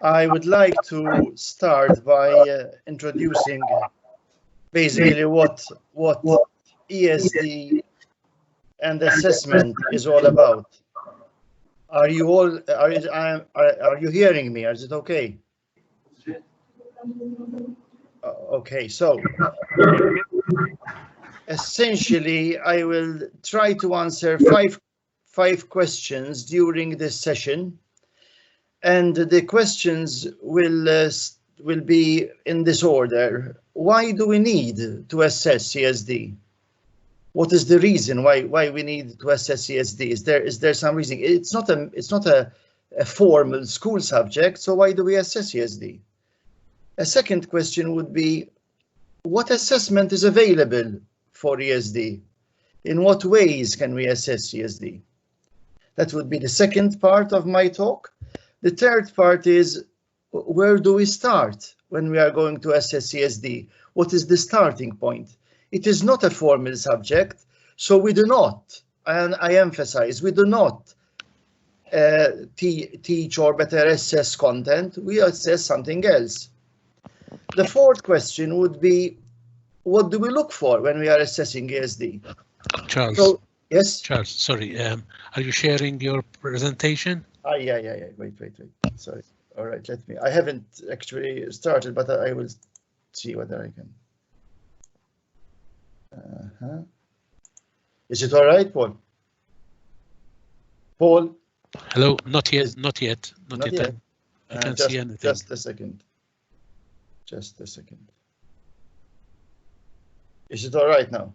I would like to start by introducing basically what ESD and assessment is all about. Are you hearing me? Is it okay? Okay, so essentially I will try to answer five questions during this session, and the questions will be in this order. Why do we need to assess ESD? What is the reason why we need to assess ESD? Is there some reason? It's not a formal school subject, so why do we assess ESD? A second question would be, what assessment is available for ESD? In what ways can we assess ESD? That would be the second part of my talk. The third part is, where do we start when we are going to assess ESD? What is the starting point? It is not a formal subject, so we do not, and I emphasize, we do not teach or better assess content. We assess something else. The fourth question would be, what do we look for when we are assessing ESD? Charles. So, yes? Charles, sorry, are you sharing your presentation? Yeah. Wait. Sorry. All right, I haven't actually started, but I will see whether I can. Is it all right, Paul? Paul? Hello, not yet. I can't just, see anything. Just a second. Is it all right now?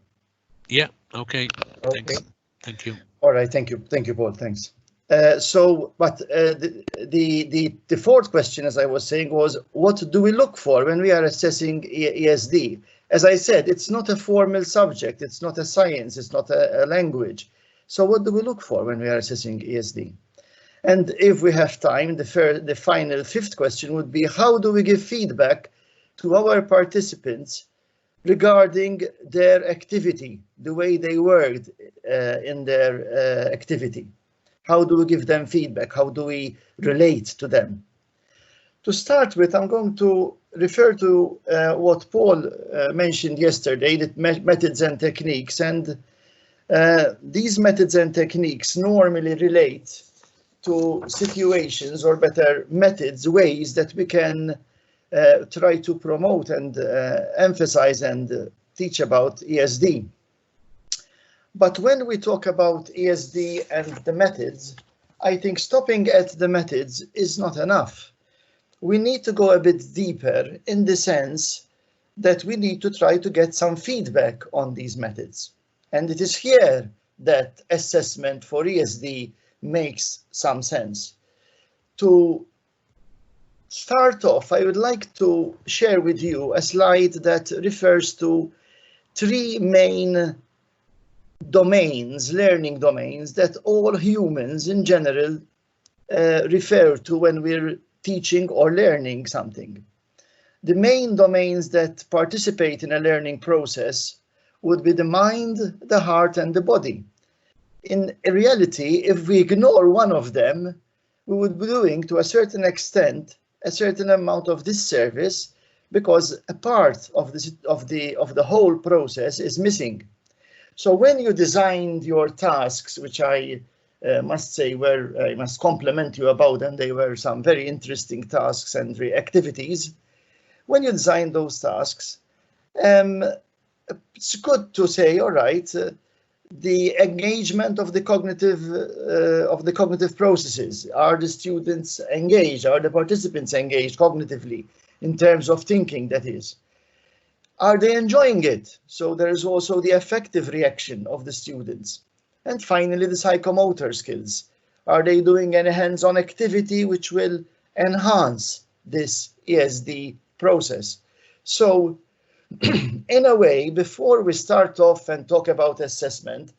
Yeah, okay. Thanks. Thank you. All right, thank you, Paul, thanks. The fourth question, as I was saying, was what do we look for when we are assessing ESD? As I said, it's not a formal subject, it's not a science, it's not a language. So what do we look for when we are assessing ESD? And if we have time, the final fifth question would be, how do we give feedback to our participants regarding their activity, the way they worked in their activity? How do we give them feedback? How do we relate to them? To start with, I'm going to refer to what Paul mentioned yesterday, the methods and techniques. And these methods and techniques normally relate to situations, or better methods, ways that we can try to promote and emphasize and teach about ESD. But when we talk about ESD and the methods, I think stopping at the methods is not enough. We need to go a bit deeper, in the sense that we need to try to get some feedback on these methods. And it is here that assessment for ESD makes some sense. To start off, I would like to share with you a slide that refers to three main domains, learning domains, that all humans in general refer to when we're teaching or learning something. The main domains that participate in a learning process would be the mind, the heart, and the body. In reality, if we ignore one of them, we would be doing, to a certain extent, a certain amount of disservice, because a part of the whole process is missing. So when you designed your tasks, which I must say I must compliment you about, and they were some very interesting tasks and activities. When you design those tasks, it's good to say, all right, the engagement of the cognitive processes. Are the students engaged? Are the participants engaged cognitively in terms of thinking, that is? Are they enjoying it? So there is also the affective reaction of the students. And finally, the psychomotor skills. Are they doing any hands-on activity which will enhance this ESD process? So in a way, before we start off and talk about assessment,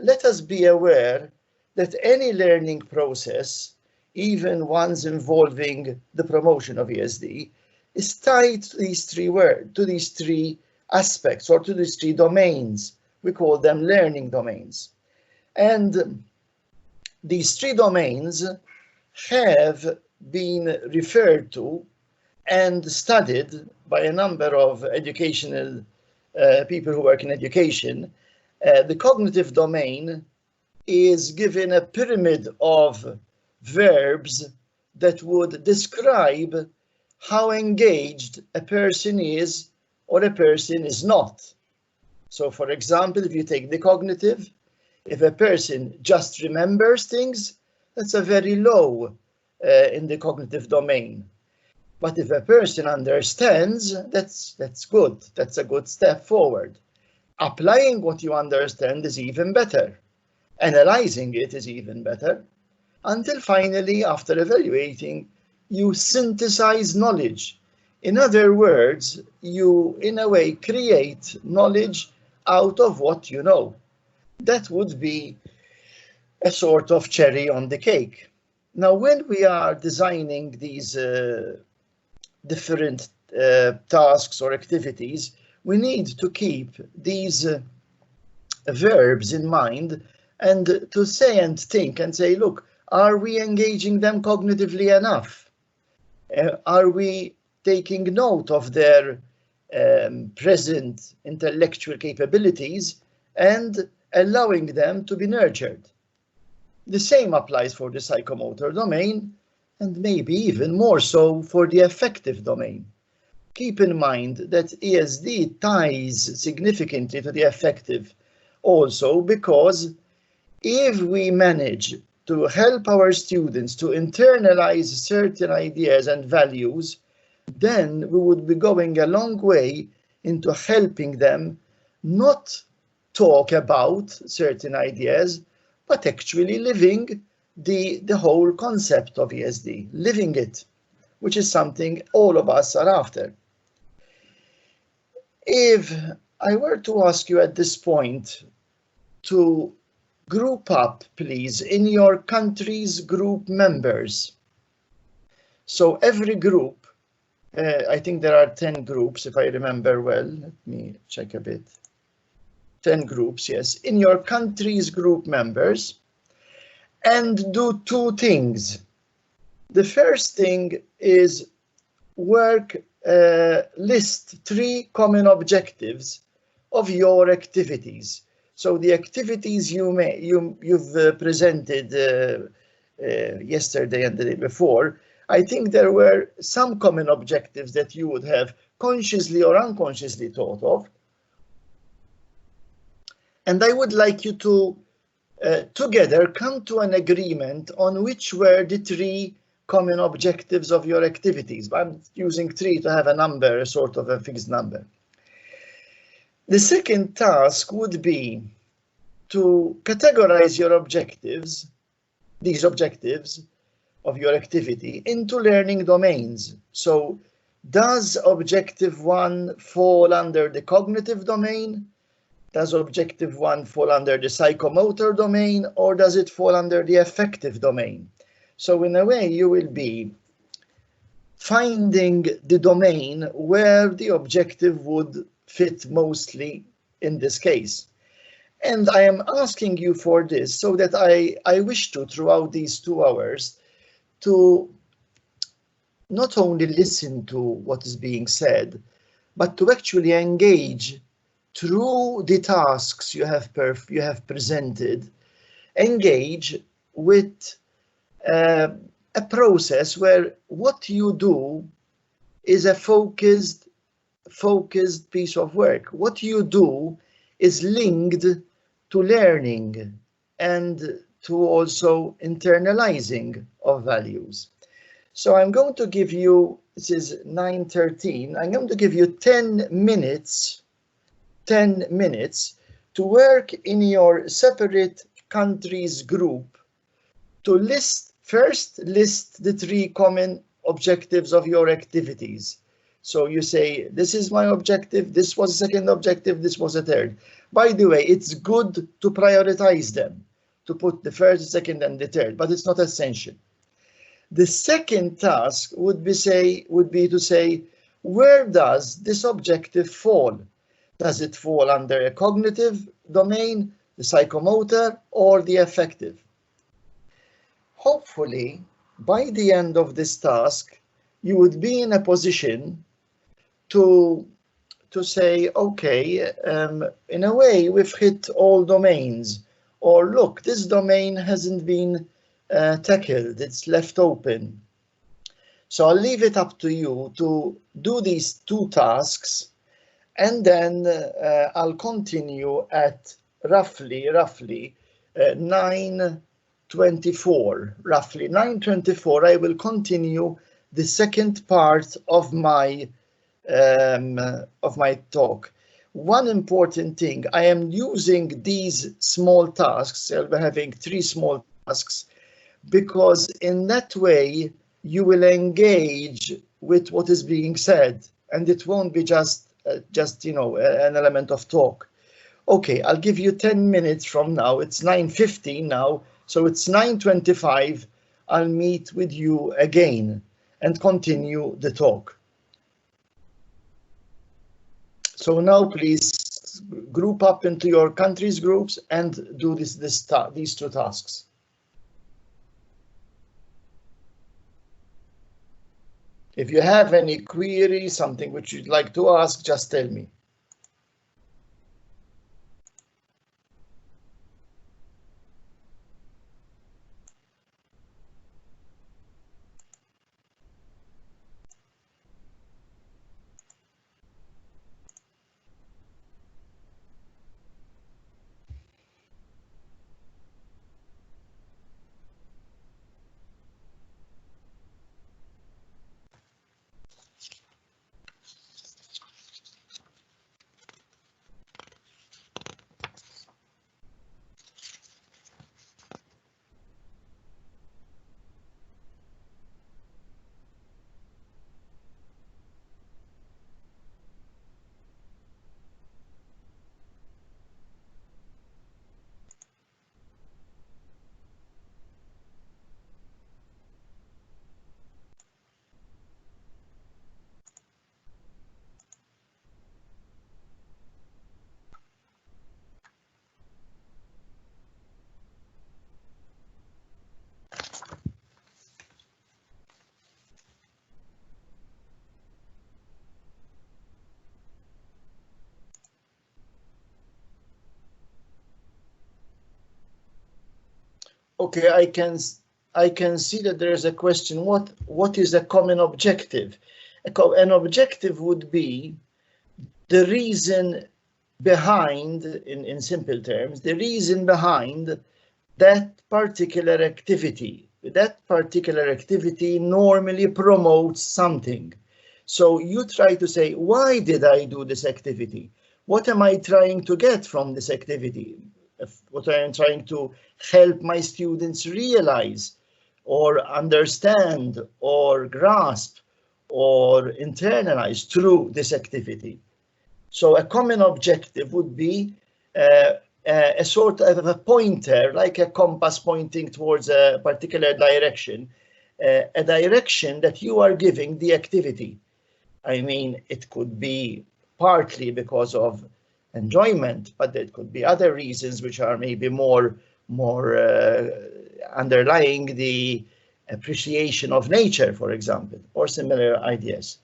let us be aware that any learning process, even ones involving the promotion of ESD, is tied to these three aspects, or to these three domains. We call them learning domains. And these three domains have been referred to and studied by a number of educational people who work in education. The cognitive domain is given a pyramid of verbs that would describe how engaged a person is or a person is not. So, for example, if you take the cognitive, if a person just remembers things, that's a very low in the cognitive domain. But if a person understands, that's good. That's a good step forward. Applying what you understand is even better. Analyzing it is even better. Until finally, after evaluating, you synthesize knowledge. In other words, you, in a way, create knowledge out of what you know. That would be a sort of cherry on the cake. Now, when we are designing these different tasks or activities, we need to keep these verbs in mind and to say and think and say, look, are we engaging them cognitively enough? Are we taking note of their present intellectual capabilities and allowing them to be nurtured? The same applies for the psychomotor domain, and maybe even more so for the affective domain. Keep in mind that ESD ties significantly to the affective also, because if we manage to help our students to internalize certain ideas and values, then we would be going a long way into helping them not talk about certain ideas, but actually living the whole concept of ESD, living it, which is something all of us are after. If I were to ask you at this point to group up, please, in your country's group members. So every group, I think there are 10 groups, if I remember well. Let me check a bit. 10 groups, yes, in your country's group members, and do two things. The first thing is list 3 common objectives of your activities. So the activities you've presented yesterday and the day before, I think there were some common objectives that you would have consciously or unconsciously thought of. And I would like you to together come to an agreement on which were the 3 common objectives of your activities. I'm using 3 to have a number, a sort of a fixed number. The second task would be to categorize your objectives, these objectives of your activity, into learning domains. So does objective 1 fall under the cognitive domain? Does objective 1 fall under the psychomotor domain, or does it fall under the affective domain? So in a way, you will be finding the domain where the objective would fit mostly in this case. And I am asking you for this so that I wish to, throughout these 2 hours, to not only listen to what is being said, but to actually engage through the tasks you have presented, engage with a process where what you do is a focused piece of work. What you do is linked to learning and to also internalizing of values. So I'm going to give you, this is 9:13, I'm going to give you 10 minutes to work in your separate countries group to first list the 3 common objectives of your activities. So you say, this is my objective, this was a second objective, this was a third. By the way, it's good to prioritize them, to put the first, second, and the third, but it's not essential. The second task would be to say, where does this objective fall? Does it fall under a cognitive domain, the psychomotor, or the affective? Hopefully, by the end of this task, you would be in a position to say, okay, in a way, we've hit all domains, or look, this domain hasn't been tackled, it's left open. So I'll leave it up to you to do these two tasks, and then I'll continue at roughly 9:24. Roughly 9:24, I will continue the second part of my talk. One important thing, I am using these small tasks, I'll be having 3 small tasks, because in that way you will engage with what is being said, and it won't be just you know, an element of talk. Okay, I'll give you 10 minutes from now. It's 9:15 now, so it's 9:25. I'll meet with you again and continue the talk. So now please group up into your countries groups and do these two tasks. If you have any query, something which you'd like to ask, just tell me. Okay, I can see that there is a question. What is a common objective? An objective would be the reason behind, in simple terms, the reason behind that particular activity. That particular activity normally promotes something. So you try to say, why did I do this activity? What am I trying to get from this activity? What I am trying to help my students realize or understand or grasp or internalize through this activity. So a common objective would be a sort of a pointer, like a compass pointing towards a particular direction, a direction that you are giving the activity. I mean, it could be partly because of enjoyment, but it could be other reasons which are maybe more underlying the appreciation of nature, for example, or similar ideas.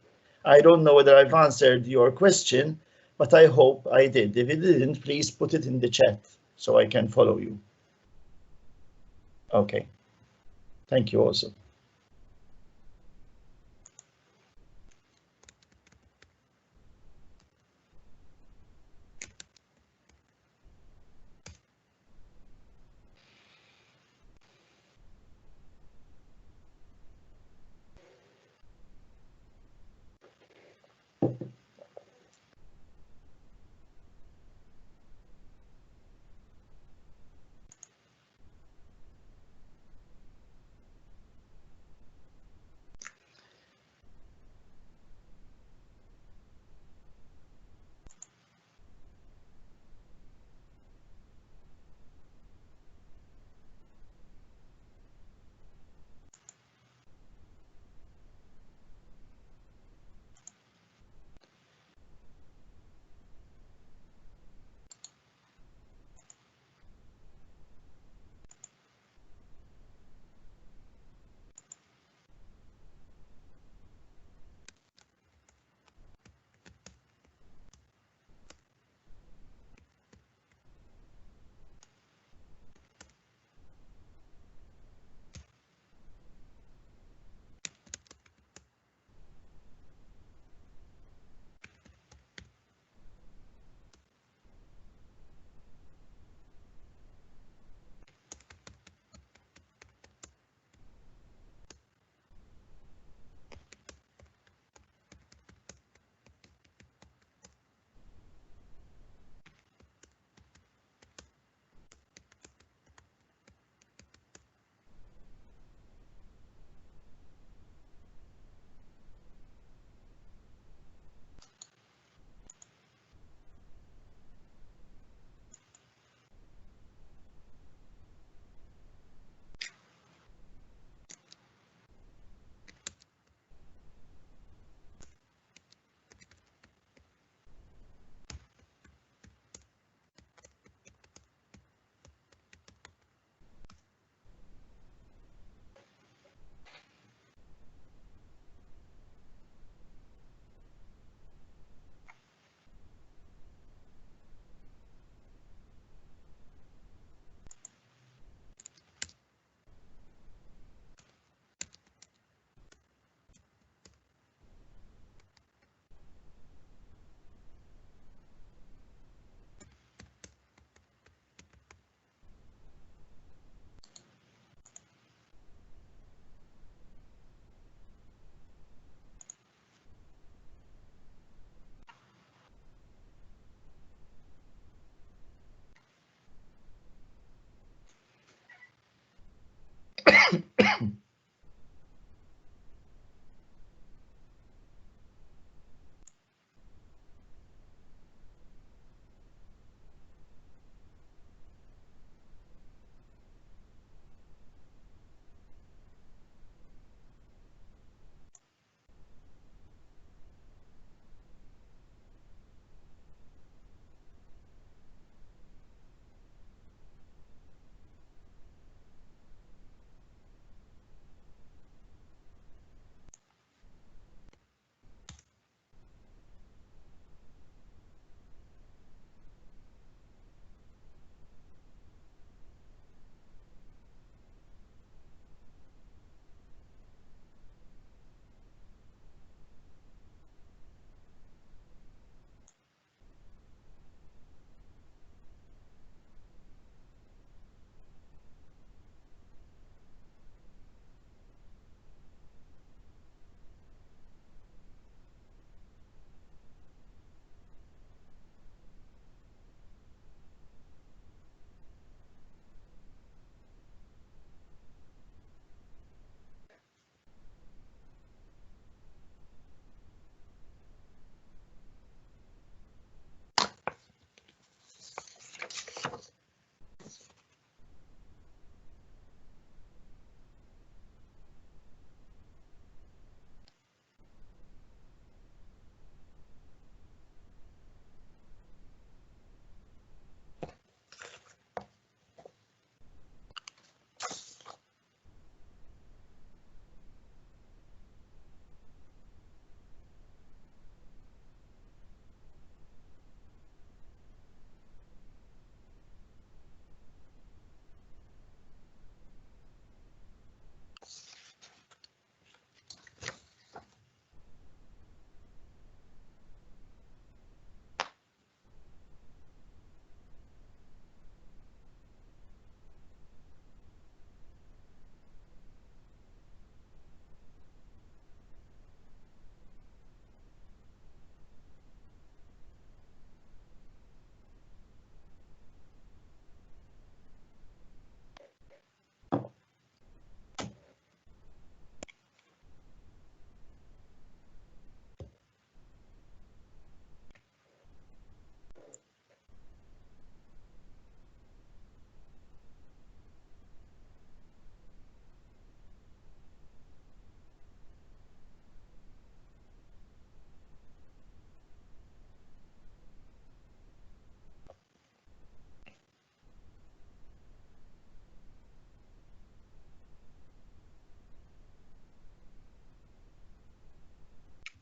I don't know whether I've answered your question, but I hope I did. If it didn't, please put it in the chat so I can follow you. Okay. Thank you also.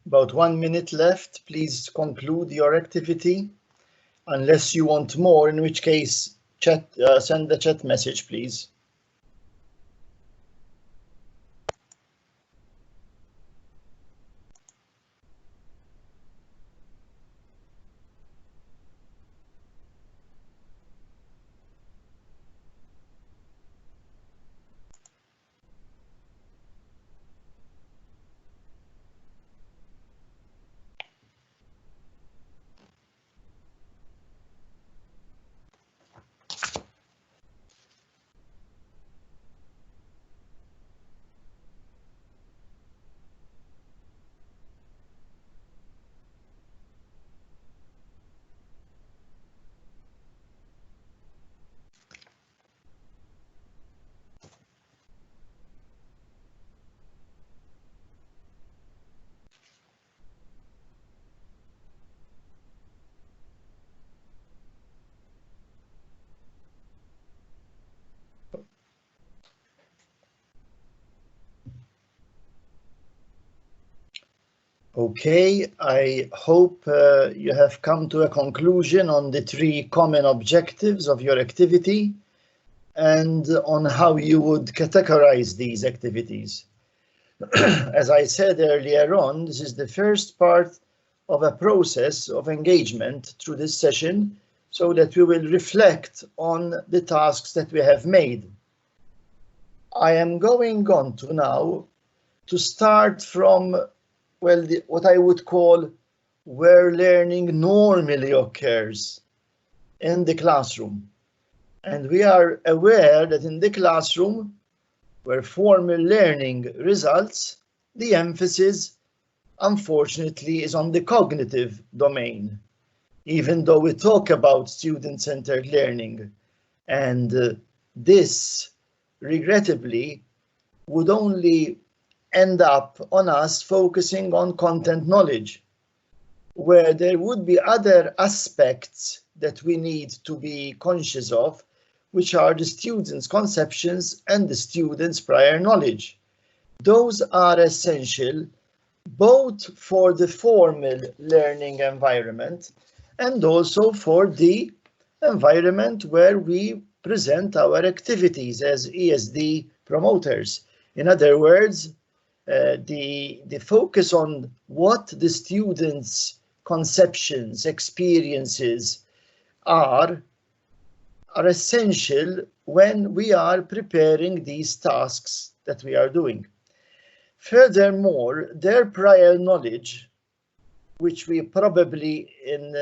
About 1 minute left. Please conclude your activity, unless you want more, in which case send the chat message, please. Okay, I hope you have come to a conclusion on the 3 common objectives of your activity and on how you would categorize these activities. As I said earlier on, this is the first part of a process of engagement through this session, so that we will reflect on the tasks that we have made. I am going on to now to start from, well, what I would call where learning normally occurs, in the classroom. And we are aware that in the classroom, where formal learning results, the emphasis, unfortunately, is on the cognitive domain, even though we talk about student-centered learning. And this, regrettably, would only end up on us focusing on content knowledge, where there would be other aspects that we need to be conscious of, which are the students' conceptions and the students' prior knowledge. Those are essential both for the formal learning environment and also for the environment where we present our activities as ESD promoters. In other words, the focus on what the students' conceptions, experiences are essential when we are preparing these tasks that we are doing. Furthermore, their prior knowledge, which we probably in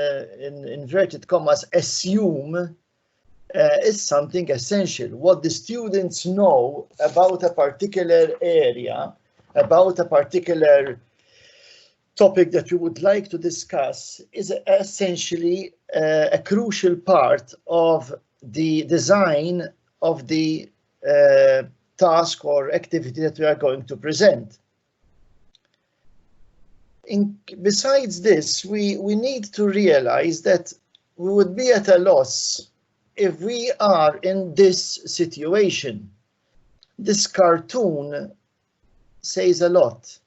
inverted commas assume is something essential. What the students know about a particular area, about a particular topic that we would like to discuss, is essentially a crucial part of the design of the task or activity that we are going to present. Besides this, we need to realize that we would be at a loss if we are in this situation. This cartoon says a lot.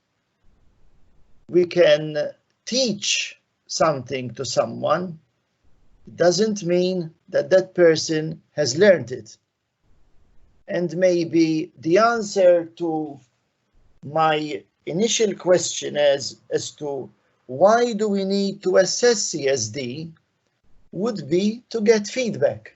We can teach something to someone. It doesn't mean that that person has learned it. And maybe the answer to my initial question as to why do we need to assess ESD would be to get feedback.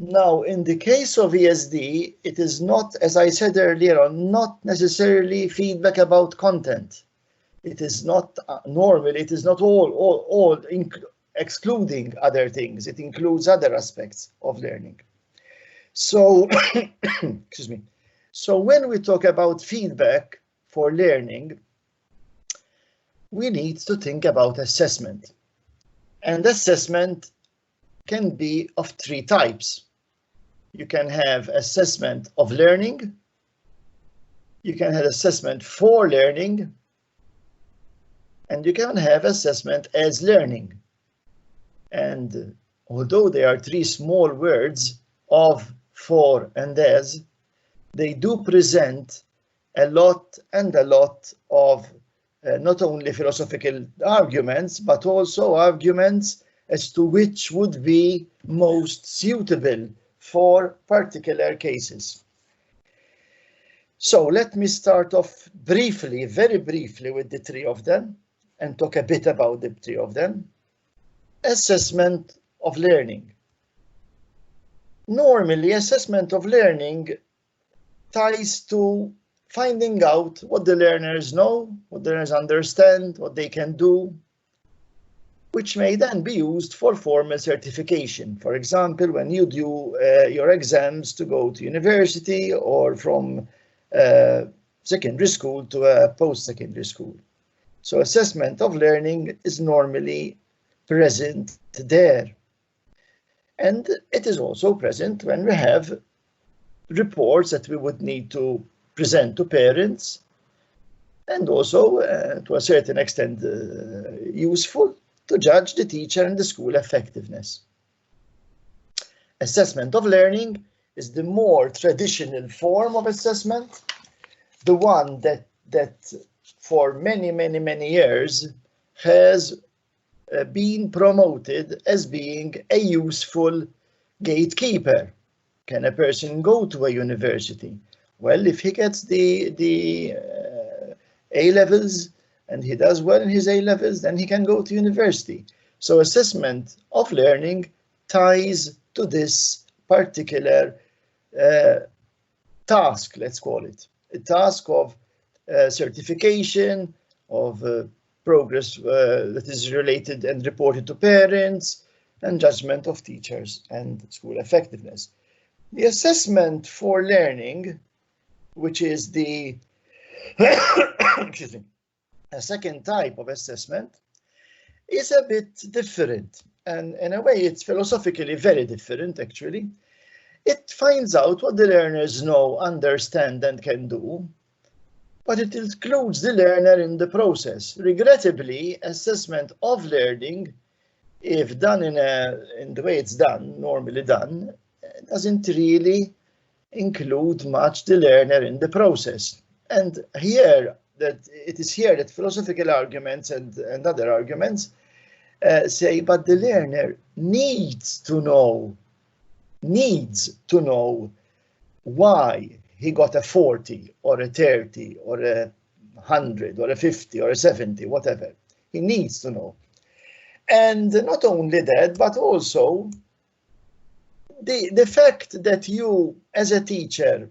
Now, in the case of ESD, it is not, as I said earlier on, not necessarily feedback about content. It is not normal, it is not all excluding other things. It includes other aspects of learning. So, excuse me. So when we talk about feedback for learning, we need to think about assessment. And assessment can be of 3 types. You can have assessment of learning, you can have assessment for learning, and you can have assessment as learning. And although there are 3 small words of, for, and as, they do present a lot of not only philosophical arguments, but also arguments as to which would be most suitable for particular cases. So let me start off briefly, very briefly, with the three of them and talk a bit about the three of them. Assessment of learning. Normally, assessment of learning ties to finding out what the learners know, what the learners understand, what they can do, which may then be used for formal certification. For example, when you do your exams to go to university or from secondary school to a post-secondary school. So assessment of learning is normally present there. And it is also present when we have reports that we would need to present to parents, and also to a certain extent useful to judge the teacher and the school effectiveness. Assessment of learning is the more traditional form of assessment, the one that for many years has been promoted as being a useful gatekeeper. Can a person go to a university? Well, if he gets the A-levels and he does well in his A-levels, then he can go to university. So assessment of learning ties to this particular task, let's call it, a task of certification, of progress that is related and reported to parents, and judgment of teachers and school effectiveness. The assessment for learning, which is the excuse me, a second type of assessment, is a bit different, and in a way it's philosophically very different actually. It finds out what the learners know, understand and can do, but it includes the learner in the process. Regrettably, assessment of learning, if done in the way it's done, normally done, doesn't really include much the learner in the process. And here, it is here that philosophical arguments and other arguments say, but the learner needs to know why he got a 40 or a 30 or a 100 or a 50 or a 70, whatever. He needs to know. And not only that, but also the fact that you, as a teacher,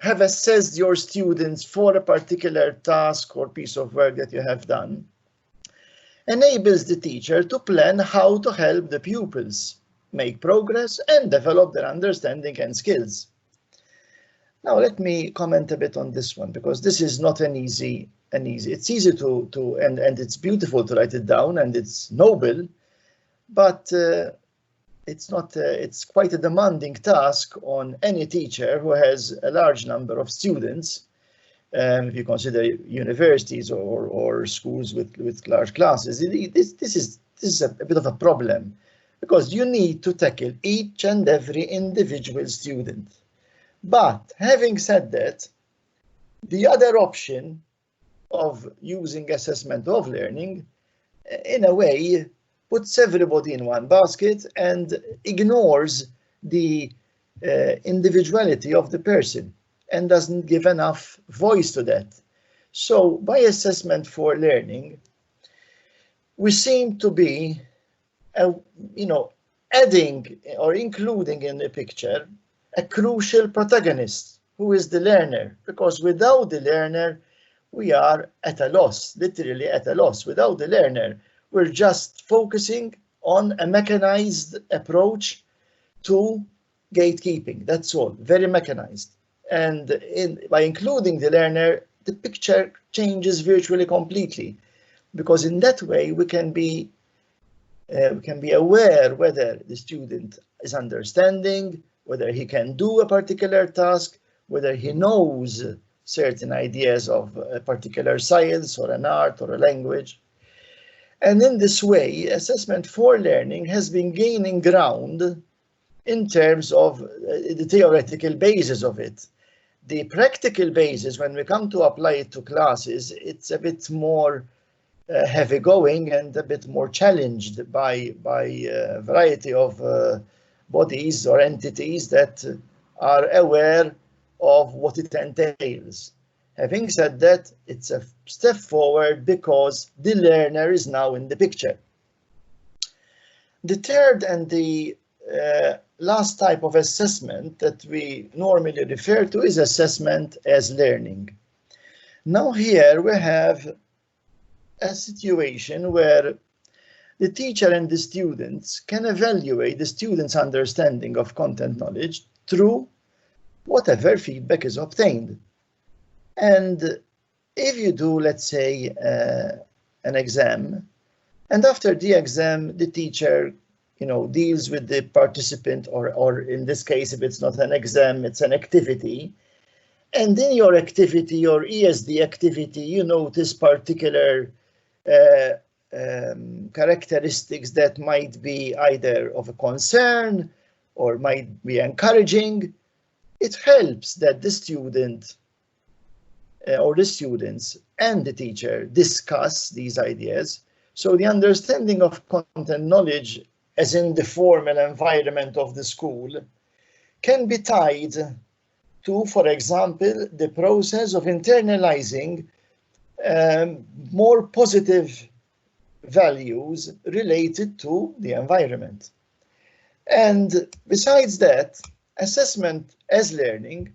have assessed your students for a particular task or piece of work that you have done enables the teacher to plan how to help the pupils make progress and develop their understanding and skills. Now let me comment a bit on this one, because this is not it's easy to and it's beautiful to write it down, and it's noble, but it's quite a demanding task on any teacher who has a large number of students. If you consider universities or schools with large classes, this is a bit of a problem, because you need to tackle each and every individual student. But having said that, the other option of using assessment of learning, in a way, puts everybody in one basket and ignores the individuality of the person and doesn't give enough voice to that. So by assessment for learning, we seem to be, adding or including in the picture a crucial protagonist, who is the learner, because without the learner, we are at a loss, literally at a loss. Without the learner, we're just focusing on a mechanized approach to gatekeeping. That's all, very mechanized. And by including the learner, the picture changes virtually completely, because in that way we can be aware whether the student is understanding, whether he can do a particular task, whether he knows certain ideas of a particular science or an art or a language. And in this way, assessment for learning has been gaining ground in terms of the theoretical basis of it. the practical basis, when we come to apply it to classes, it's a bit more heavy going and a bit more challenged by a variety of bodies or entities that are aware of what it entails. Having said that, it's a step forward because the learner is now in the picture. The third and the last type of assessment that we normally refer to is assessment as learning. Now here we have a situation where the teacher and the students can evaluate the student's understanding of content knowledge through whatever feedback is obtained. And if you do, let's say, an exam, and after the exam, the teacher, deals with the participant, or in this case, if it's not an exam, it's an activity. And in your activity, your ESD activity, you notice particular characteristics that might be either of a concern or might be encouraging. It helps that the student or the students and the teacher discuss these ideas. So the understanding of content knowledge, as in the formal environment of the school, can be tied to, for example, the process of internalizing more positive values related to the environment. And besides that, assessment as learning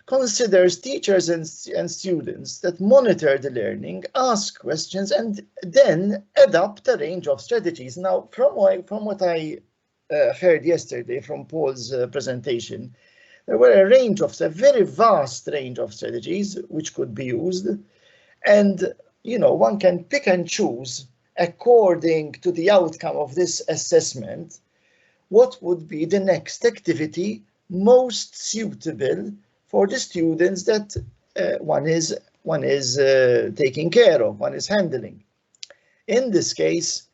considers teachers and students that monitor the learning, ask questions, and then adapt a range of strategies. Now, from what I heard yesterday from Paul's presentation, there were a very vast range of strategies which could be used. And, one can pick and choose according to the outcome of this assessment, what would be the next activity most suitable for the students that one is taking care of, one is handling. In this case,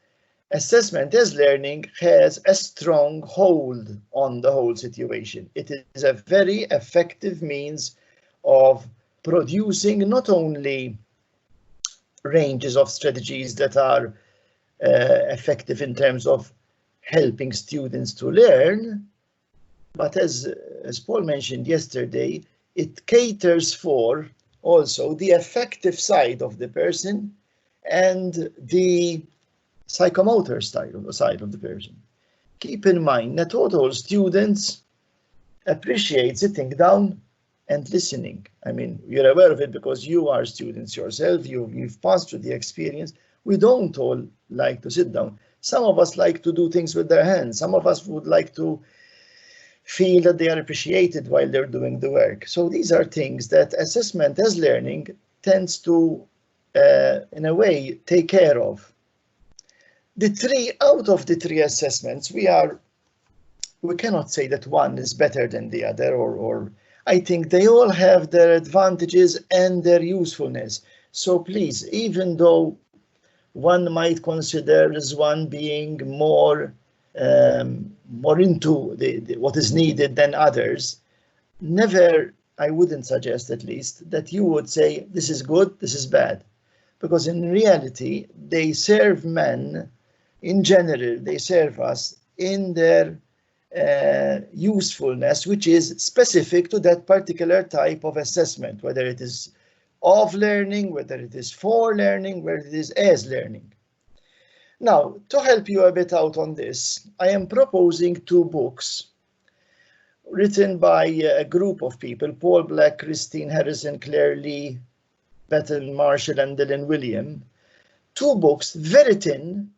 assessment as learning has a strong hold on the whole situation. It is a very effective means of producing not only ranges of strategies that are effective in terms of helping students to learn, but as Paul mentioned yesterday, it caters for also the affective side of the person and the psychomotor side of the person. Keep in mind that all students appreciate sitting down and listening. I mean, you're aware of it because you are students yourself, you've passed through the experience. We don't all like to sit down. Some of us like to do things with their hands. Some of us would like to feel that they are appreciated while they're doing the work. So these are things that assessment as learning tends to, in a way, take care of. Out of the three assessments, we cannot say that one is better than the other, or I think they all have their advantages and their usefulness. So please, even though one might consider as one being more into what is needed than others, never, I wouldn't suggest at least, that you would say this is good, this is bad. Because in reality, they serve men, in general, they serve us in their usefulness, which is specific to that particular type of assessment, whether it is of learning, whether it is for learning, whether it is as learning. Now, to help you a bit out on this, I am proposing two books written by a group of people, Paul Black, Christine Harrison, Claire Lee, Bethel Marshall, and Dylan William. Two books, very thin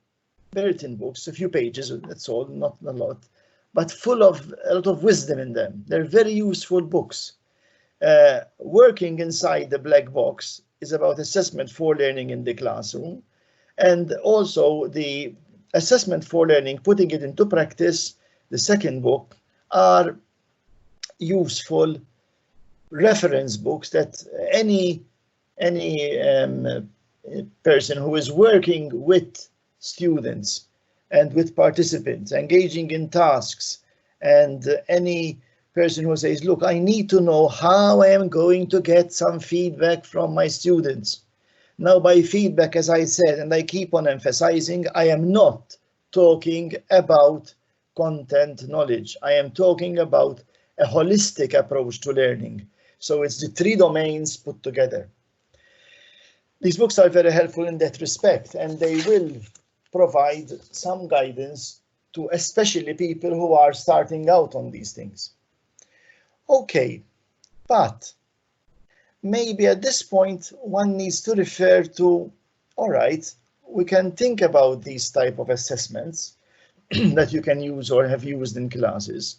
books, a few pages, that's all, not a lot, but full of a lot of wisdom in them. They're very useful books. Working inside the black box is about assessment for learning in the classroom, and also the assessment for learning, putting it into practice, the second book, are useful reference books that any person who is working with students and with participants, engaging in tasks, and any person who says, look, I need to know how I am going to get some feedback from my students. Now, by feedback, as I said, and I keep on emphasizing, I am not talking about content knowledge. I am talking about a holistic approach to learning. So it's the three domains put together. These books are very helpful in that respect, and they will provide some guidance to especially people who are starting out on these things. Okay, but maybe at this point one needs to refer to, all right, we can think about these type of assessments that you can use or have used in classes.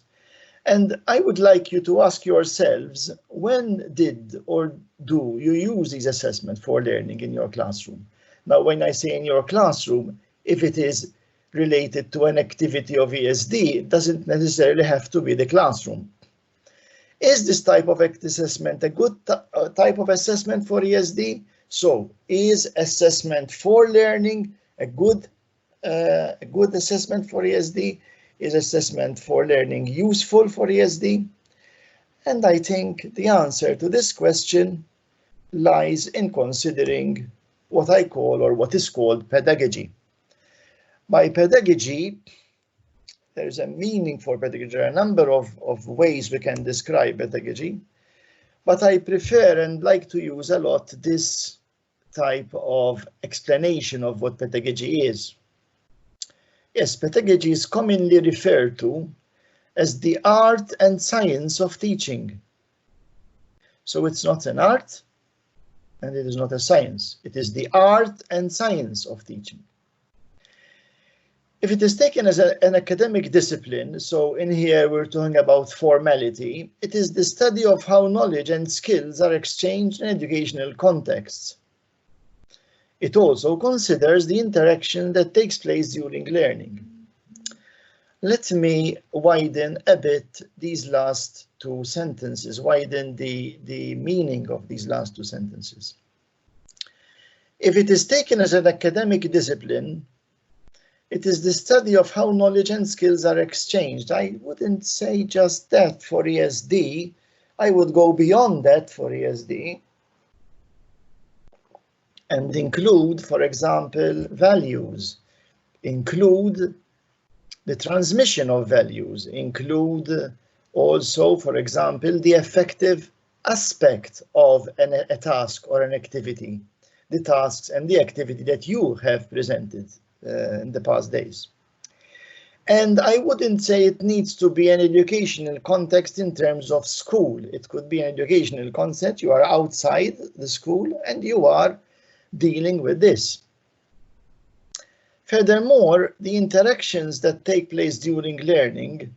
And I would like you to ask yourselves, when did or do you use these assessments for learning in your classroom? Now, when I say in your classroom, if it is related to an activity of ESD, it doesn't necessarily have to be the classroom. Is this type of assessment a good type of assessment for ESD? So, is assessment for learning a good assessment for ESD? Is assessment for learning useful for ESD? And I think the answer to this question lies in considering what I call, or what is called, pedagogy. By pedagogy, there's a meaning for pedagogy. There are a number of ways we can describe pedagogy, but I prefer and like to use a lot this type of explanation of what pedagogy is. Yes, pedagogy is commonly referred to as the art and science of teaching. So it's not an art and it is not a science. It is the art and science of teaching. If it is taken as an academic discipline, so in here we're talking about formality, it is the study of how knowledge and skills are exchanged in educational contexts. It also considers the interaction that takes place during learning. Let me widen a bit these last two sentences, widen the meaning of these last two sentences. If it is taken as an academic discipline, it is the study of how knowledge and skills are exchanged. I wouldn't say just that for ESD. I would go beyond that for ESD and include, for example, values, include the transmission of values, include also, for example, the effective aspect of a task or an activity, the tasks and the activity that you have presented in the past days. And I wouldn't say it needs to be an educational context in terms of school. It could be an educational concept. You are outside the school and you are dealing with this. Furthermore, the interactions that take place during learning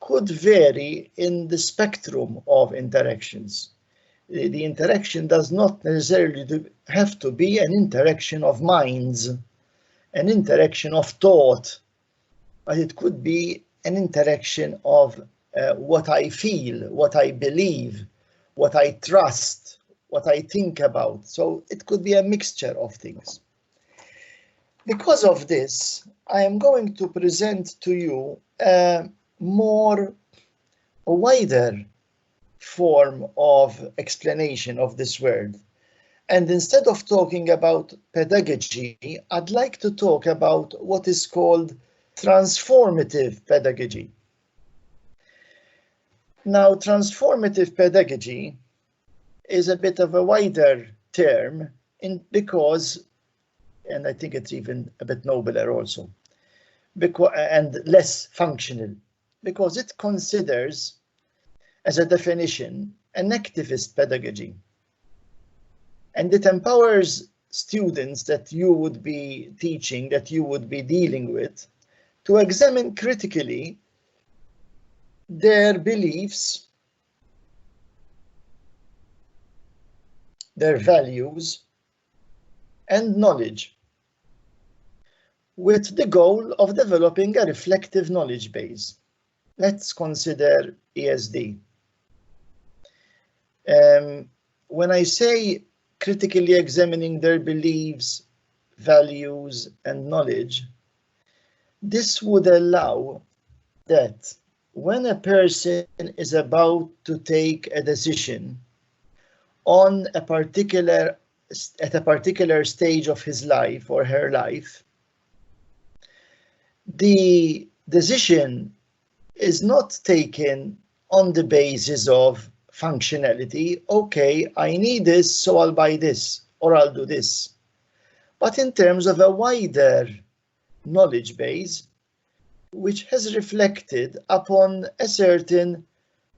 could vary in the spectrum of interactions. The interaction does not necessarily have to be an interaction of minds, an interaction of thought, but it could be an interaction of what I feel, what I believe, what I trust, what I think about. So it could be a mixture of things. Because of this, I am going to present to you a wider form of explanation of this word. And instead of talking about pedagogy, I'd like to talk about what is called transformative pedagogy. Now, transformative pedagogy is a bit of a wider term because, and I think it's even a bit nobler also, and less functional, because it considers, as a definition, an activist pedagogy. And it empowers students that you would be teaching, that you would be dealing with, to examine critically their beliefs, their values, and knowledge, with the goal of developing a reflective knowledge base. Let's consider ESD. When I say critically examining their beliefs, values, and knowledge, this would allow that when a person is about to take a decision on a particular at a particular stage of his life or her life, the decision is not taken on the basis of functionality. Okay, I need this, so I'll buy this or I'll do this. But in terms of a wider knowledge base, which has reflected upon a certain,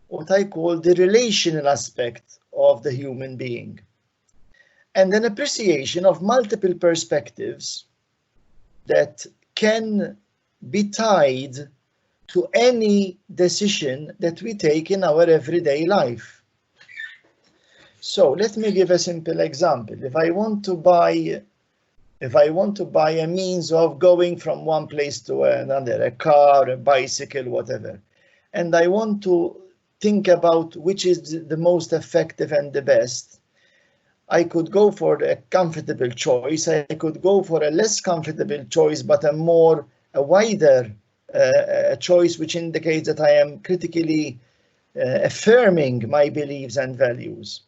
what I call the relational aspect of the human being, and an appreciation of multiple perspectives that can be tied to any decision that we take in our everyday life. So let me give a simple example. If I want to buy a means of going from one place to another, a car, a bicycle, whatever, and I want to think about which is the most effective and the best, I could go for a comfortable choice. I could go for a less comfortable choice, but a wider choice, which indicates that I am critically affirming my beliefs and values.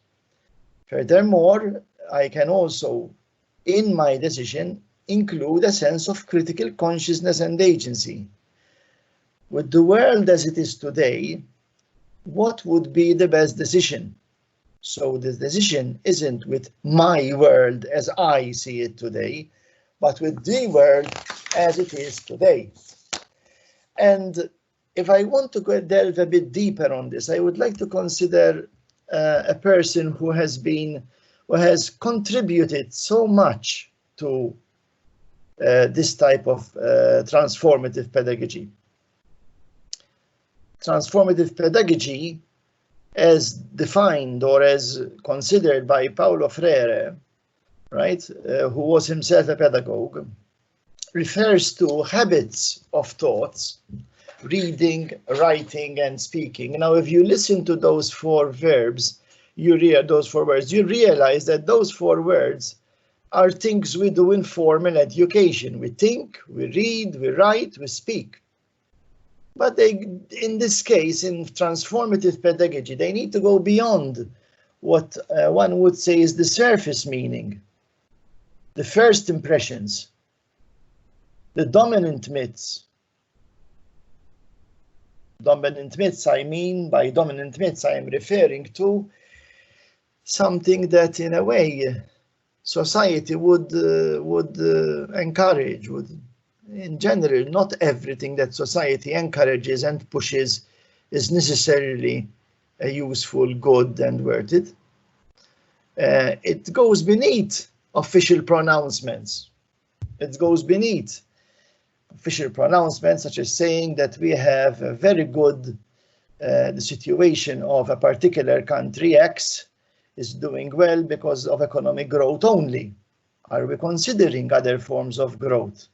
Furthermore, I can also, in my decision, include a sense of critical consciousness and agency. With the world as it is today, what would be the best decision? So the decision isn't with my world as I see it today, but with the world as it is today. And if I want to delve a bit deeper on this, I would like to consider a person who has contributed so much to this type of transformative pedagogy. Transformative pedagogy, as defined or as considered by Paulo Freire, right, who was himself a pedagogue, refers to habits of thoughts, reading, writing, and speaking. Now, if you listen to those four words, you realize that those four words are things we do in formal education. We think, we read, we write, we speak. But in this case, in transformative pedagogy, they need to go beyond what one would say is the surface meaning, the first impressions, the dominant myths. Dominant myths, I mean, by dominant myths, I am referring to something that, in a way, society would encourage, in general, not everything that society encourages and pushes is necessarily useful, good, and worth it. It goes beneath official pronouncements. It goes beneath official pronouncements, such as saying that we have a very good, the situation of a particular country X is doing well because of economic growth only. Are we considering other forms of growth?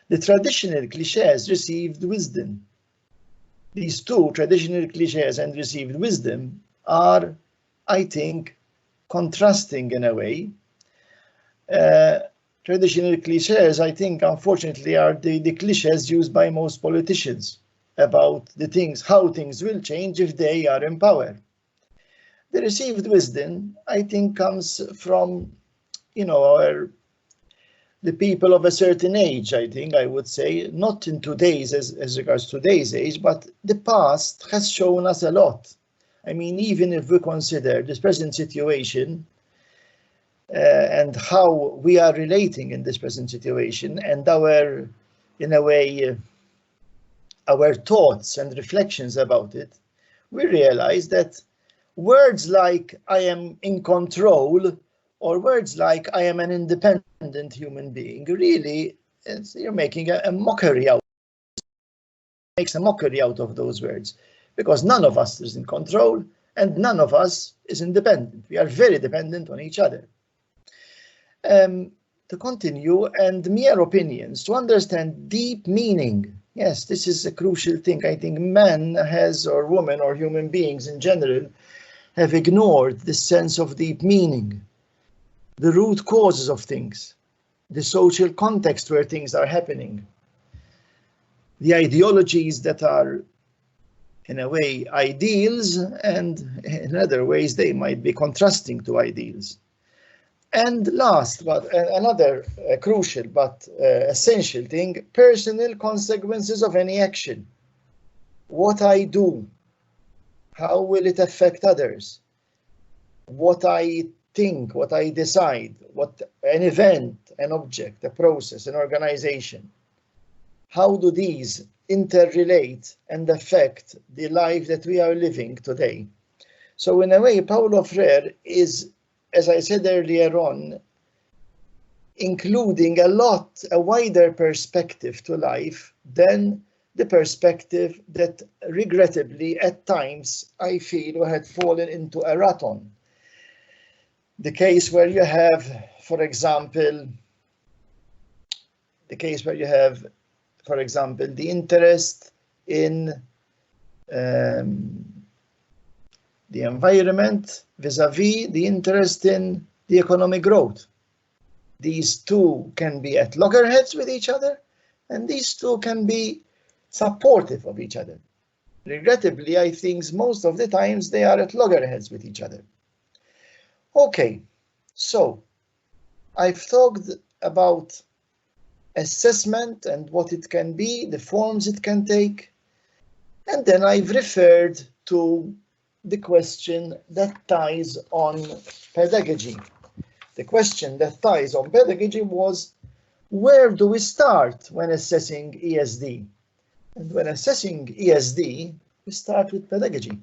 The traditional cliches received wisdom. These two, traditional cliches and received wisdom, are, I think, contrasting in a way. Traditional cliches, I think, unfortunately, are the cliches used by most politicians about the things, how things will change if they are in power. The received wisdom, I think, comes from, the people of a certain age, I think, I would say, not in today's, as regards today's age, but the past has shown us a lot. I mean, even if we consider this present situation and how we are relating in this present situation and our, in a way, our thoughts and reflections about it, we realize that words like I am in control or words like I am an independent human being, really, you're making a mockery out. Makes a mockery out of those words, because none of us is in control and none of us is independent. We are very dependent on each other. To continue, and mere opinions, to understand deep meaning. Yes, this is a crucial thing. I think man has, or woman, or human beings in general, have ignored the sense of deep meaning, the root causes of things, the social context where things are happening, the ideologies that are in a way, ideals, and in other ways, they might be contrasting to ideals. And last, but another crucial but essential thing, personal consequences of any action. What I do, how will it affect others? What I think, what I decide, what an event, an object, a process, an organization, how do these interrelate and affect the life that we are living today? So in a way, Paulo Freire is, as I said earlier on, including a wider perspective to life than the perspective that regrettably at times I feel had fallen into a rut on. The case where you have, for example, the interest in the environment vis-a-vis the interest in the economic growth. These two can be at loggerheads with each other, and these two can be supportive of each other. Regrettably, I think most of the times they are at loggerheads with each other. Okay, so I've talked about assessment and what it can be, the forms it can take, and then I've referred to the question that ties on pedagogy. The question that ties on pedagogy was, where do we start when assessing ESD? And when assessing ESD, we start with pedagogy.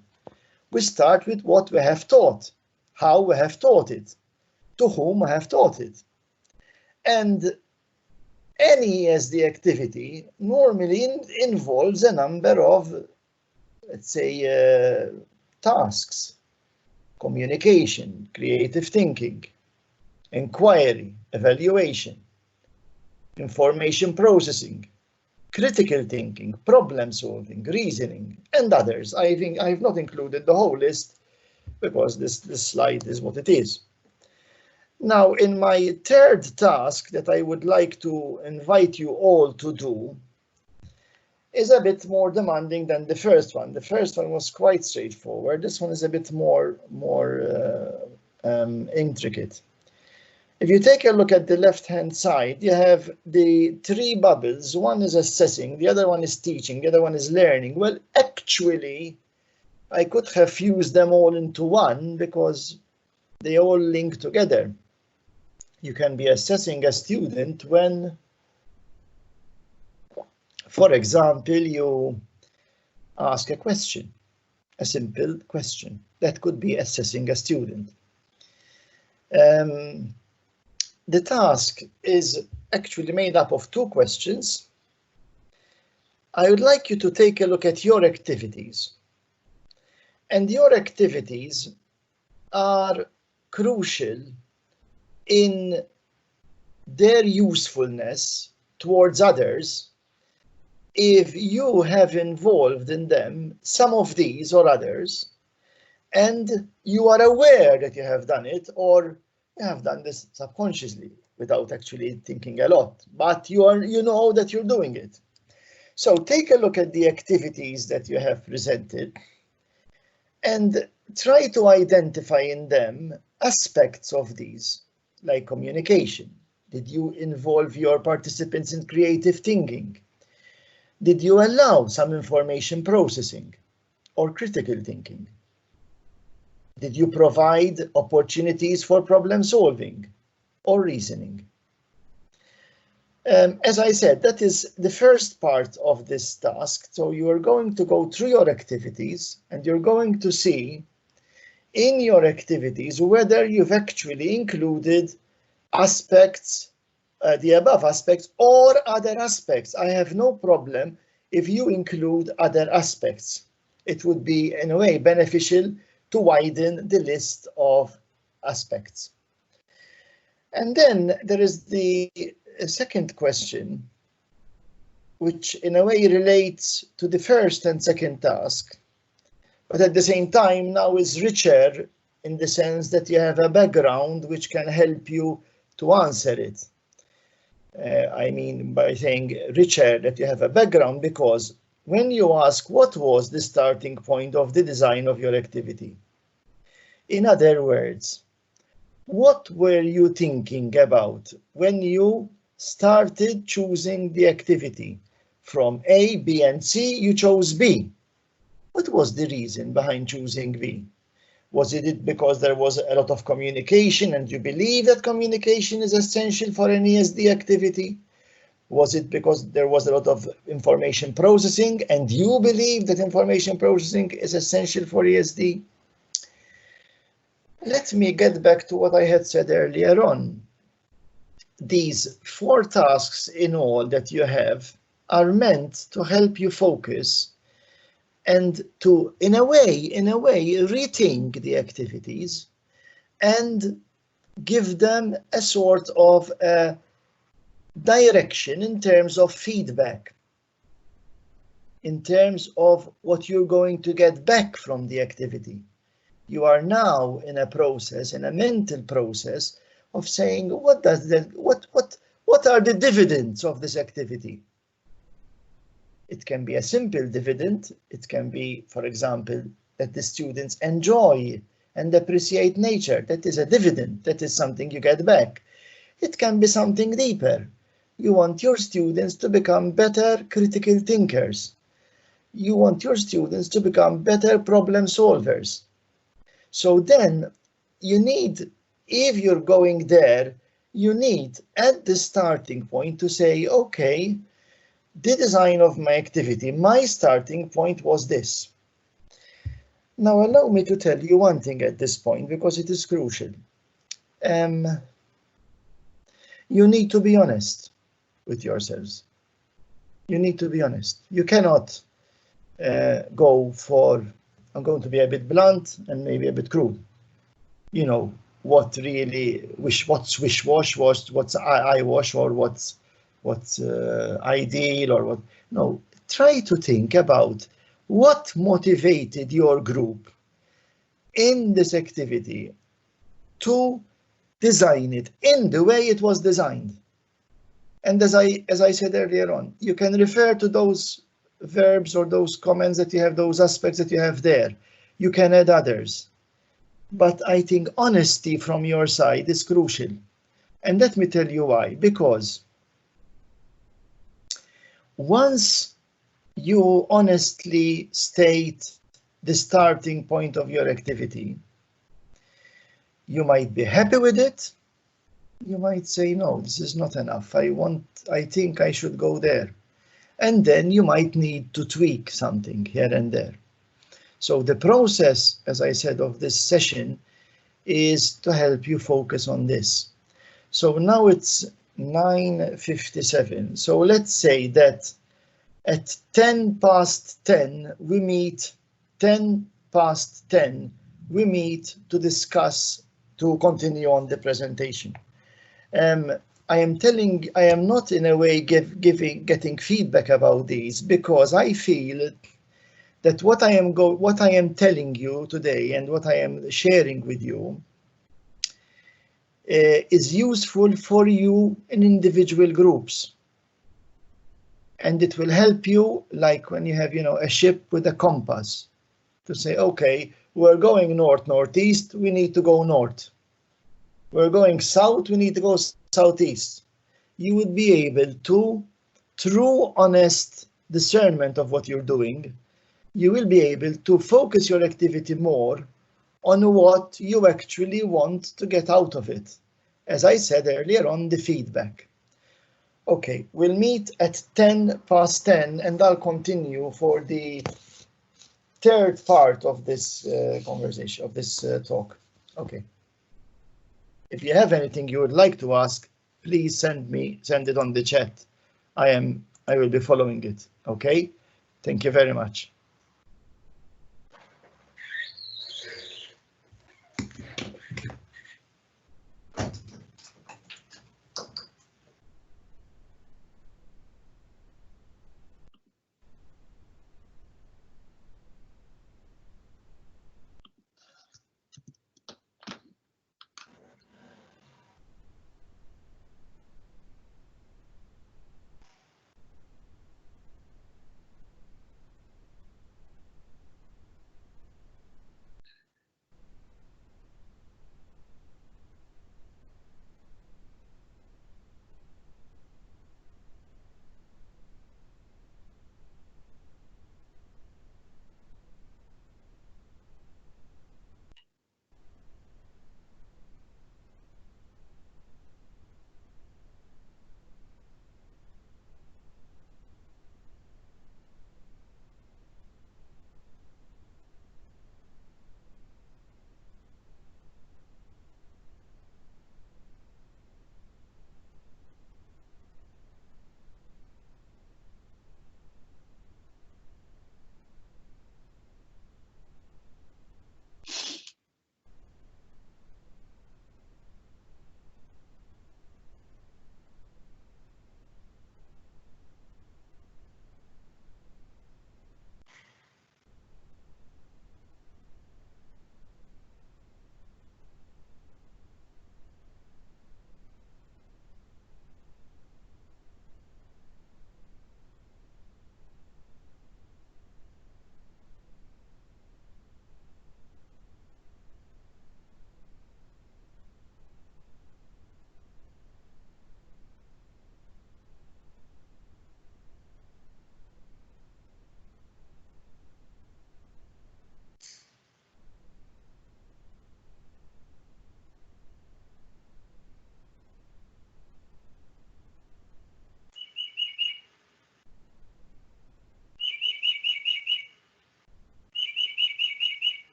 We start with what we have taught, how we have taught it, to whom we have taught it. And any ESD activity normally involves a number of, let's say, tasks: communication, creative thinking, inquiry, evaluation, information processing, critical thinking, problem solving, reasoning, and others. I think I've not included the whole list because this slide is what it is. Now, in my third task that I would like to invite you all to do is a bit more demanding than the first one. The first one was quite straightforward. This one is a bit more intricate. If you take a look at the left-hand side, you have the three bubbles. One is assessing, the other one is teaching, the other one is learning. Well, actually, I could have fused them all into one because they all link together. You can be assessing a student when, for example, you ask a question, a simple question. That could be assessing a student. The task is actually made up of two questions. I would like you to take a look at your activities. And your activities are crucial in their usefulness towards others if you have involved in them some of these or others, and you are aware that you have done it, or you have done this subconsciously without actually thinking a lot, but you know that you're doing it. So take a look at the activities that you have presented and try to identify in them aspects of these, like communication. Did you involve your participants in creative thinking? Did you allow some information processing or critical thinking? Did you provide opportunities for problem solving or reasoning? As I said, that is the first part of this task. So you are going to go through your activities and you're going to see in your activities whether you've actually included aspects, the above aspects or other aspects. I have no problem if you include other aspects. It would be in a way beneficial to widen the list of aspects. And then there is the second question, which in a way relates to the first and second task, but at the same time now is richer in the sense that you have a background which can help you to answer it. I mean by saying richer, that you have a background because when you ask what was the starting point of the design of your activity. In other words, what were you thinking about when you started choosing the activity? From A, B, and C, you chose B. What was the reason behind choosing B? Was it because there was a lot of communication and you believe that communication is essential for an ESD activity? Was it because there was a lot of information processing and you believe that information processing is essential for ESD? Let me get back to what I had said earlier on. These 4 tasks in all that you have are meant to help you focus and to, in a way, rethink the activities and give them a sort of a direction in terms of feedback, in terms of what you're going to get back from the activity. You are now in a process, in a mental process of saying, what are the dividends of this activity? It can be a simple dividend. It can be, for example, that the students enjoy and appreciate nature. That is a dividend. That is something you get back. It can be something deeper. You want your students to become better critical thinkers. You want your students to become better problem solvers. So then you need, if you're going there, you need at the starting point to say, okay, the design of my activity, my starting point was this. Now allow me to tell you one thing at this point, because it is crucial. You need to be honest with yourselves. You need to be honest. You cannot go for, I'm going to be a bit blunt and maybe a bit crude. You know, what really, what's wish-wash, what's I-wash, or what's ideal, or what. No, try to think about what motivated your group in this activity to design it in the way it was designed. And as I said earlier on, you can refer to those verbs or those comments that you have, those aspects that you have there. You can add others. But I think honesty from your side is crucial. And let me tell you why. Because once you honestly state the starting point of your activity, you might be happy with it. You might say, no, this is not enough. I think I should go there. And then you might need to tweak something here and there. So the process, as I said, of this session is to help you focus on this. So now it's 9:57. So let's say that at 10:10 we meet, 10:10 we meet to discuss, to continue on the presentation. I am not in a way getting feedback about these, because I feel that what I am telling you today and what I am sharing with you is useful for you in individual groups. And it will help you, like when you have, a ship with a compass, to say, okay, we're going north-northeast, we need to go north. We're going south, we need to go southeast. You would be able to, through honest discernment of what you're doing, you will be able to focus your activity more on what you actually want to get out of it. As I said earlier on, the feedback. Okay, we'll meet at 10:10 and I'll continue for the third part of this conversation, of this talk. Okay. If you have anything you would like to ask, please send it on the chat. I will be following it. Okay. Thank you very much.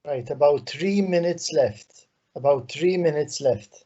Right, about 3 minutes left. About 3 minutes left.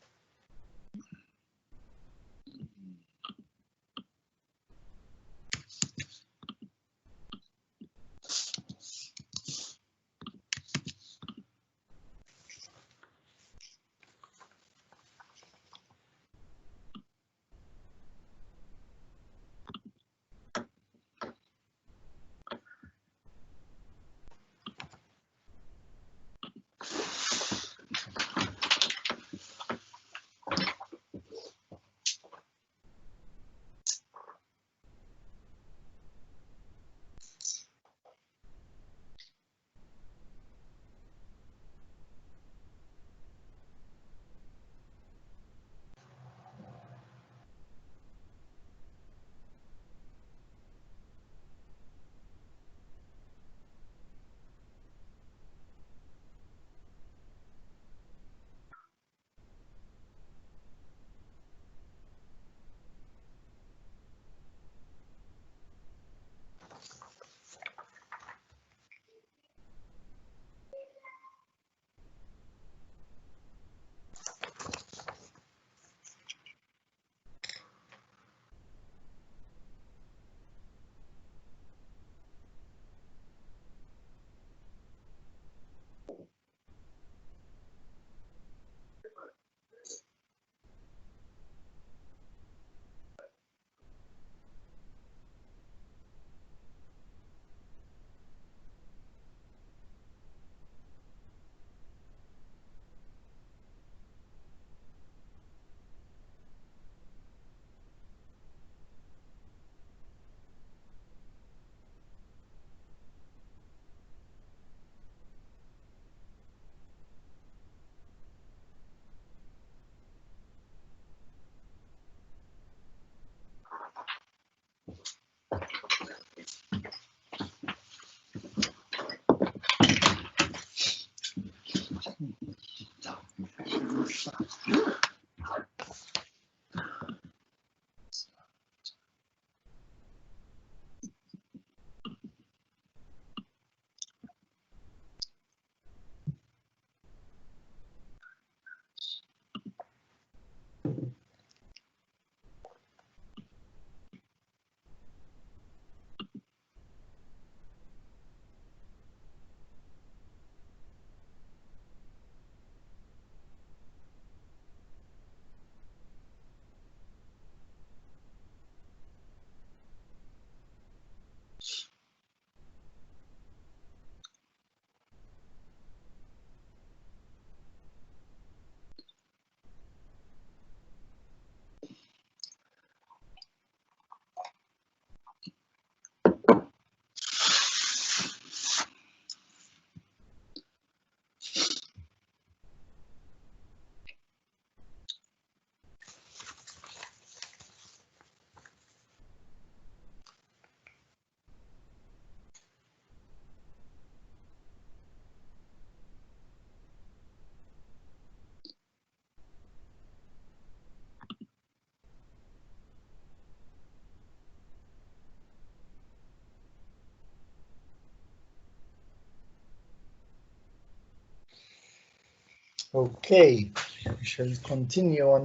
Okay, we shall continue on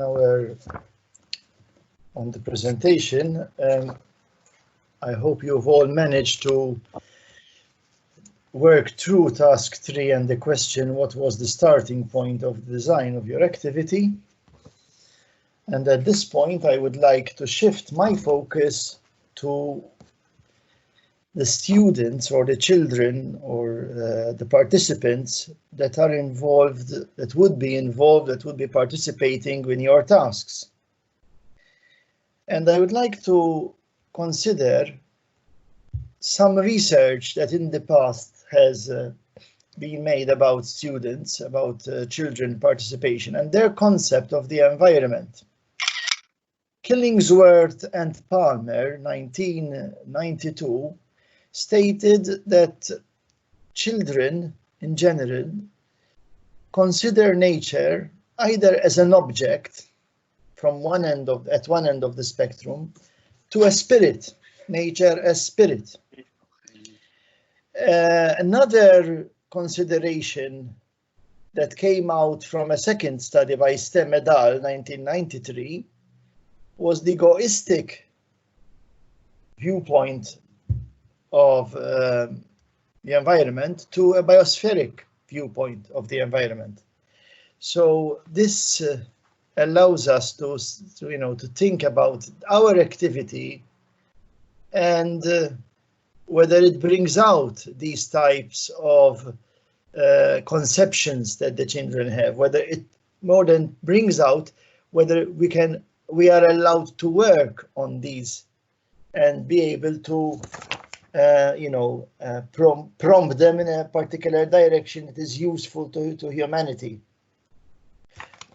the presentation. I hope you've all managed to work through task 3 and the question, what was the starting point of the design of your activity? And at this point, I would like to shift my focus to the students or the children or the participants that are involved, that would be participating in your tasks. And I would like to consider some research that in the past has been made about students, about children participation and their concept of the environment. Killingsworth and Palmer, 1992, stated that children in general consider nature either as an object from at one end of the spectrum to a spirit, nature as spirit. Another consideration that came out from a second study by Stem et al. 1993 was the egoistic viewpoint of the environment to a biospheric viewpoint of the environment. So this allows us to think about our activity and whether it brings out these types of conceptions that the children have, whether it more than brings out, whether we are allowed to work on these and be able to prompt them in a particular direction that is useful to humanity.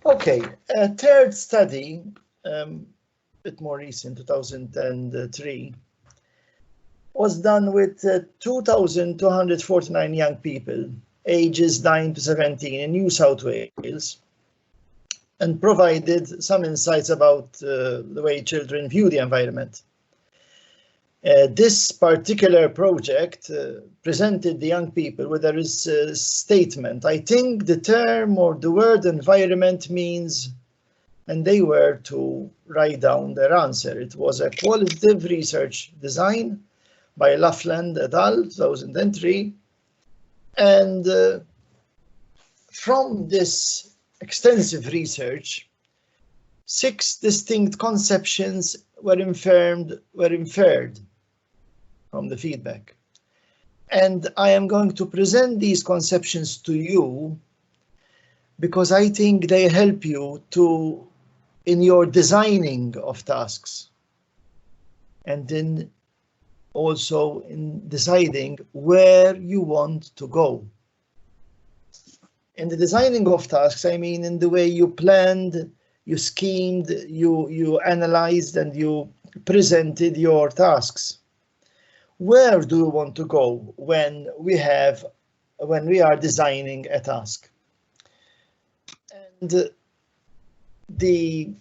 Okay, a third study, a bit more recent, 2003, was done with 2,249 young people, ages 9 to 17 in New South Wales, and provided some insights about the way children view the environment. This particular project presented the young people with a statement. I think the term or the word environment means, and they were to write down their answer. It was a qualitative research design by Laughlin et al. 2003. And from this extensive research, 6 distinct conceptions were inferred from the feedback. And I am going to present these conceptions to you because I think they help you in your designing of tasks, and then also in deciding where you want to go. In the designing of tasks, I mean in the way you planned, you schemed, you analyzed, and you presented your tasks. Where do you want to go when we are designing a task? And the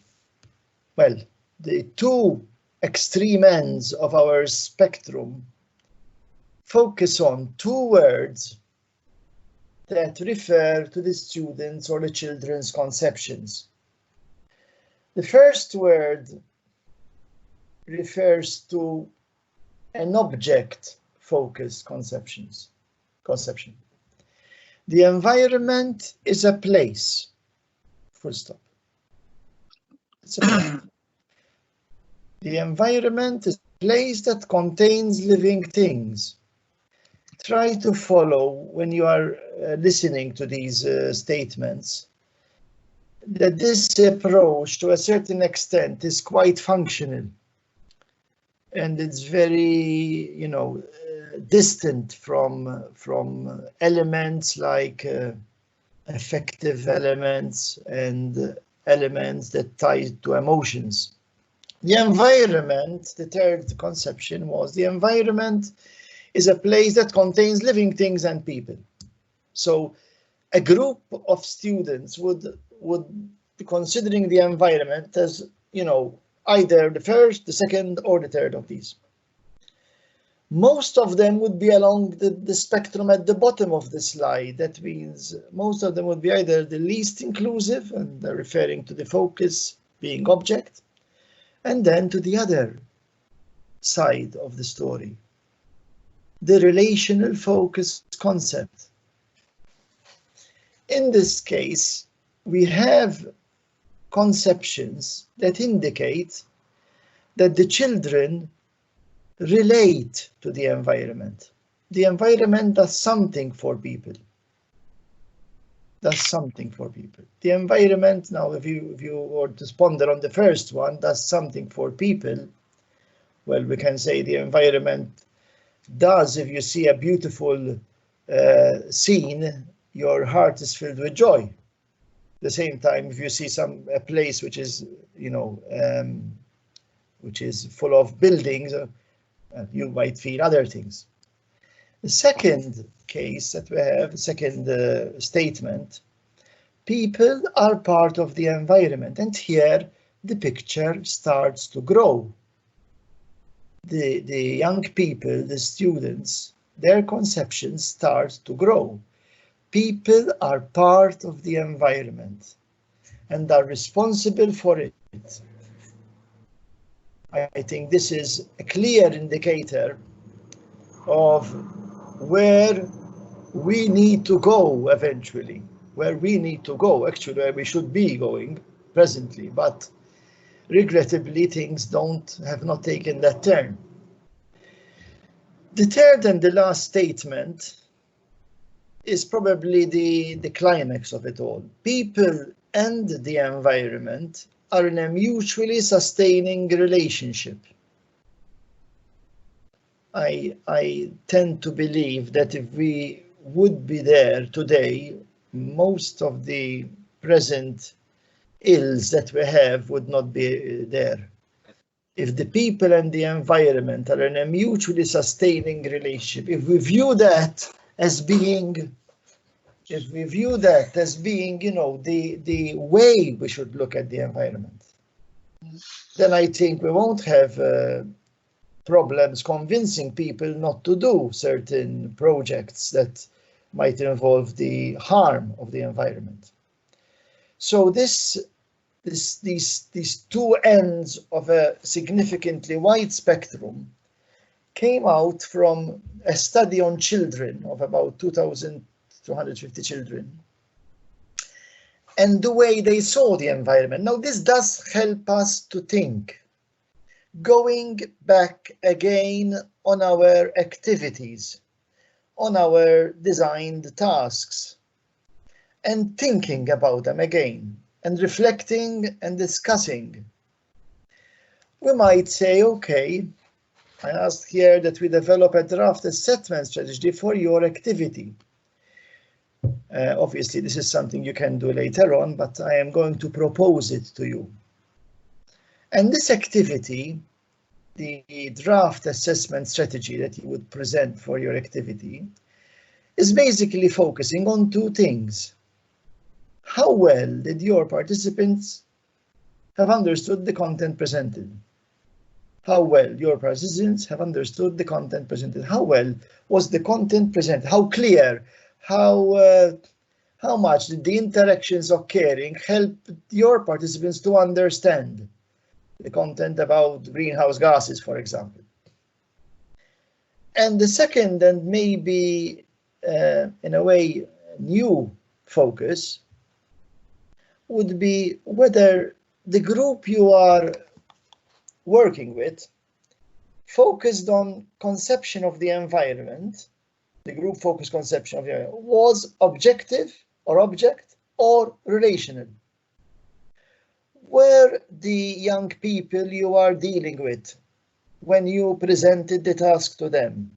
two extreme ends of our spectrum focus on 2 words that refer to the students' or the children's conceptions. The first word refers to an object-focused conception. The environment is a place, full stop. It's a place. The environment is a place that contains living things. Try to follow, when you are listening to these statements, that this approach to a certain extent is quite functional. And it's very, distant from elements like affective elements and elements that tie to emotions. The environment, the third conception was the environment is a place that contains living things and people. So a group of students would be considering the environment as, either the first, the second, or the third of these. Most of them would be along the spectrum at the bottom of the slide. That means most of them would be either the least inclusive, and they're referring to the focus being object, and then to the other side of the story, the relational focus concept. In this case, we have conceptions that indicate that the children relate to the environment. The environment does something for people. The environment, now if you were to ponder on the first one, does something for people. Well, we can say the environment does, if you see a beautiful scene, your heart is filled with joy. At the same time, if you see a place which is, which is full of buildings, you might feel other things. The second case that we have, the second statement, people are part of the environment, and here the picture starts to grow. The young people, the students, their conception starts to grow. People are part of the environment and are responsible for it. I think this is a clear indicator of where we need to go eventually, where we need to go, actually where we should be going presently, but regrettably things have not taken that turn. The third and the last statement is probably the climax of it all. People and the environment are in a mutually sustaining relationship. I tend to believe that if we would be there today, most of the present ills that we have would not be there. If the people and the environment are in a mutually sustaining relationship, if we view that as being, you know, the way we should look at the environment, then I think we won't have problems convincing people not to do certain projects that might involve the harm of the environment. So these two ends of a significantly wide spectrum came out from a study on children of about 2,250 children and the way they saw the environment. Now, this does help us to think, going back again on our activities, on our designed tasks, and thinking about them again, and reflecting and discussing. We might say, okay, I asked here that we develop a draft assessment strategy for your activity. Obviously, this is something you can do later on, but I am going to propose it to you. And this activity, the draft assessment strategy that you would present for your activity, is basically focusing on two things. How well did your participants have understood the content presented? How well your participants have understood the content presented? How well was the content presented? How clear? How much did the interactions occurring help your participants to understand the content about greenhouse gases, for example? And the second, and maybe in a way new focus, would be whether the group you are working with focused on conception of the environment, the group focused conception of the environment, was objective or object or relational. Were the young people you are dealing with, when you presented the task to them,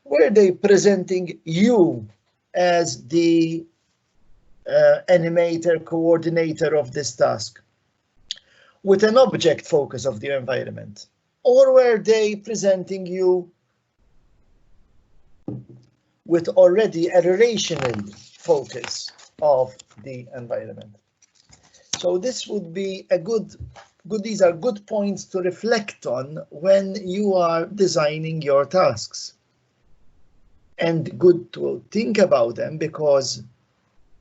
were they presenting you as the animator, coordinator of this task, with an object focus of the environment? Or were they presenting you with already a relational focus of the environment? So this would be a these are good points to reflect on when you are designing your tasks. And good to think about them, because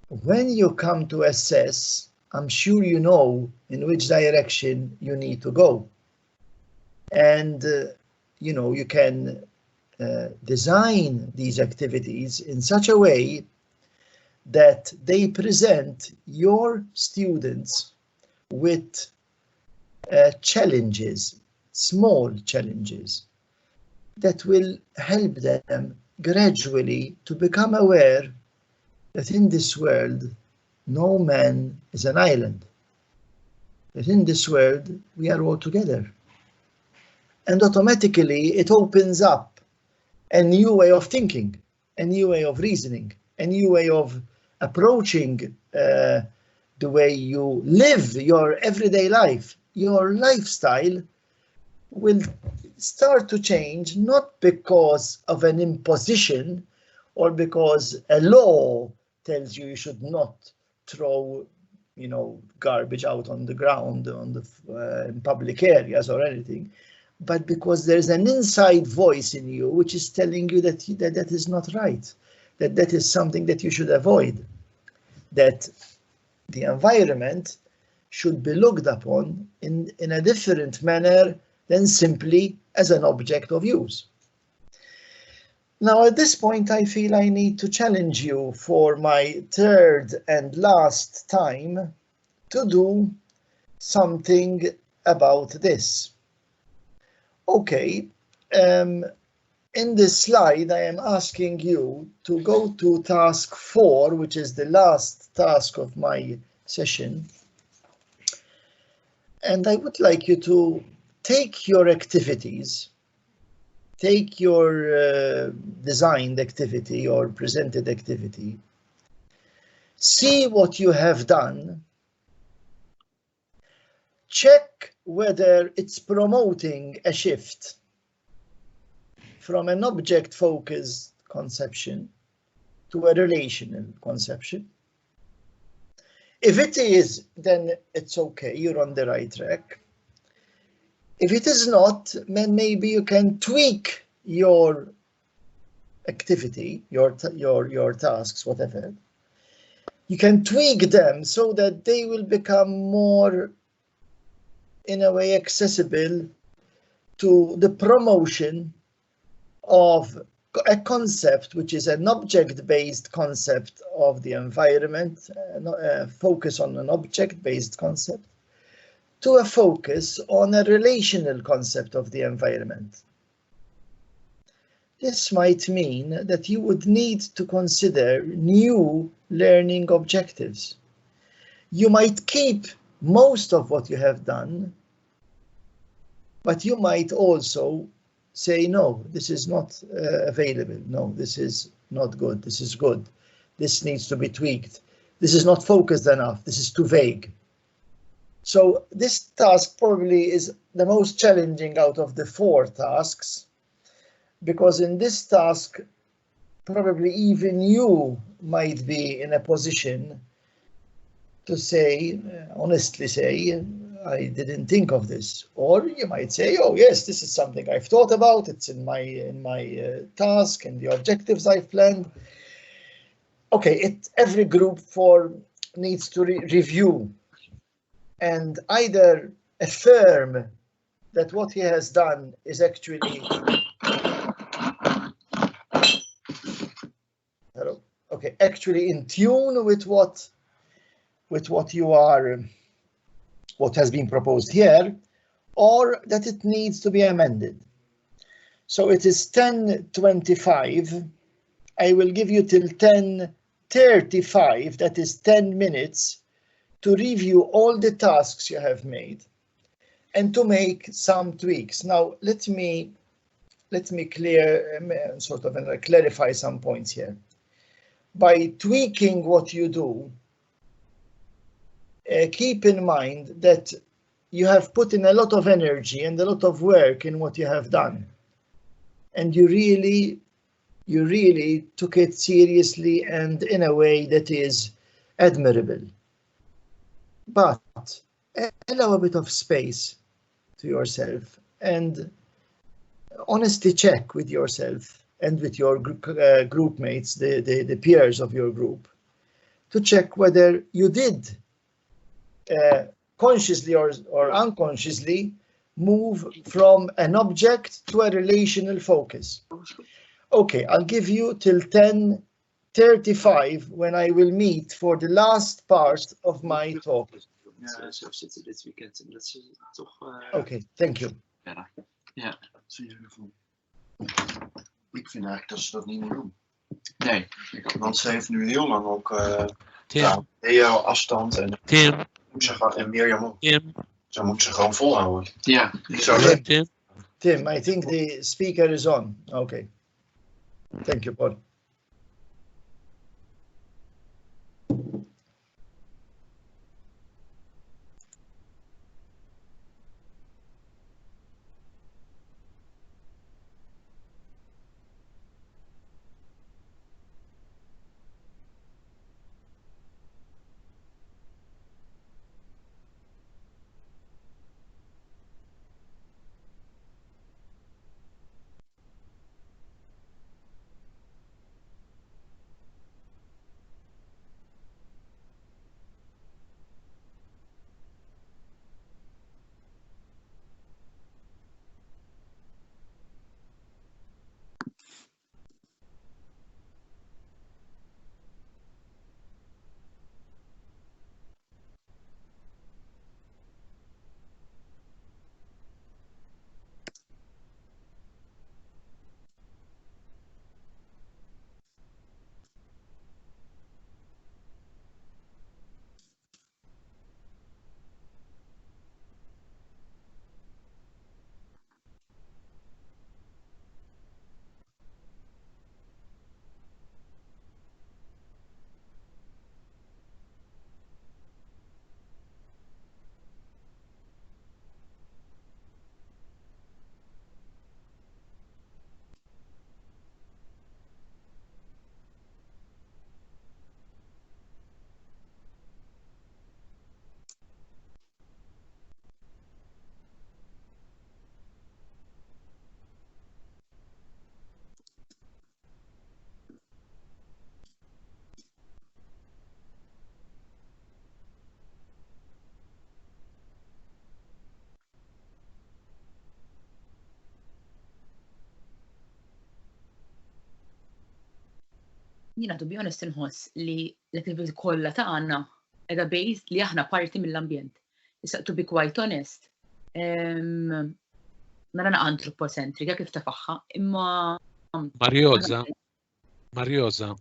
when you come to assess, I'm sure you know in which direction you need to go. And, you know, you can design these activities in such a way that they present your students with challenges, small challenges, that will help them gradually to become aware that in this world, no man is an island. That in this world, we are all together. And automatically, it opens up a new way of thinking, a new way of reasoning, a new way of approaching the way you live your everyday life. Your lifestyle will start to change, not because of an imposition or because a law tells you should not throw, you know, garbage out on the ground, in public areas or anything, but because there's an inside voice in you which is telling you that that is not right, that is something that you should avoid, that the environment should be looked upon in a different manner than simply as an object of use. Now, at this point, I feel I need to challenge you for my third and last time to do something about this. Okay, in this slide, I am asking you to go to task 4, which is the last task of my session. And I would like you to take your activities, take your designed activity or presented activity, see what you have done, check whether it's promoting a shift from an object-focused conception to a relational conception. If it is, then it's okay, you're on the right track. If it is not, then maybe you can tweak your activity, your tasks, whatever. You can tweak them so that they will become more, in a way, accessible to the promotion of a concept which is an object-based concept of the environment, focus on an object-based concept, to a focus on a relational concept of the environment. This might mean that you would need to consider new learning objectives. You might keep most of what you have done, but you might also say, no, this is not available. No, this is not good. This is good. This needs to be tweaked. This is not focused enough. This is too vague. So this task probably is the most challenging out of the 4 tasks, because in this task, probably even you might be in a position to say, honestly say, I didn't think of this. Or you might say, oh yes, this is something I've thought about. It's in my task and the objectives I've planned. Okay, every group needs to review and either affirm that what he has done is actually actually in tune with what you are, what has been proposed here, or that it needs to be amended. So it is 10:25. I will give you till 10:35, that is 10 minutes, to review all the tasks you have made and to make some tweaks. Now, let me clarify some points here. By tweaking what you do, keep in mind that you have put in a lot of energy and a lot of work in what you have done. And you really took it seriously and in a way that is admirable. But allow a bit of space to yourself and honestly check with yourself and with your group mates, the peers of your group, to check whether you did consciously or unconsciously move from an object to a relational focus. Okay, I'll give you till 10:35 when I will meet for the last part of my talk. Okay, thank you. Ja. Ik vind eigenlijk dat ze dat niet moeten doen. Nee. Want ze heeft nu heel lang ook afstand en Mirjam ook. Zo moet ze gewoon volhouden. Ja. Tim, I think the speaker is on. Okay. Thank you, Paul. Jiena to be honest inħoss li l-attività kollha tagħna qiegħda based li aħna parti mill-ambjent. Issa to be quite honest, nara antropocentrika kif tafaħħa, imma Marjoza,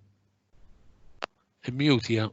immutija.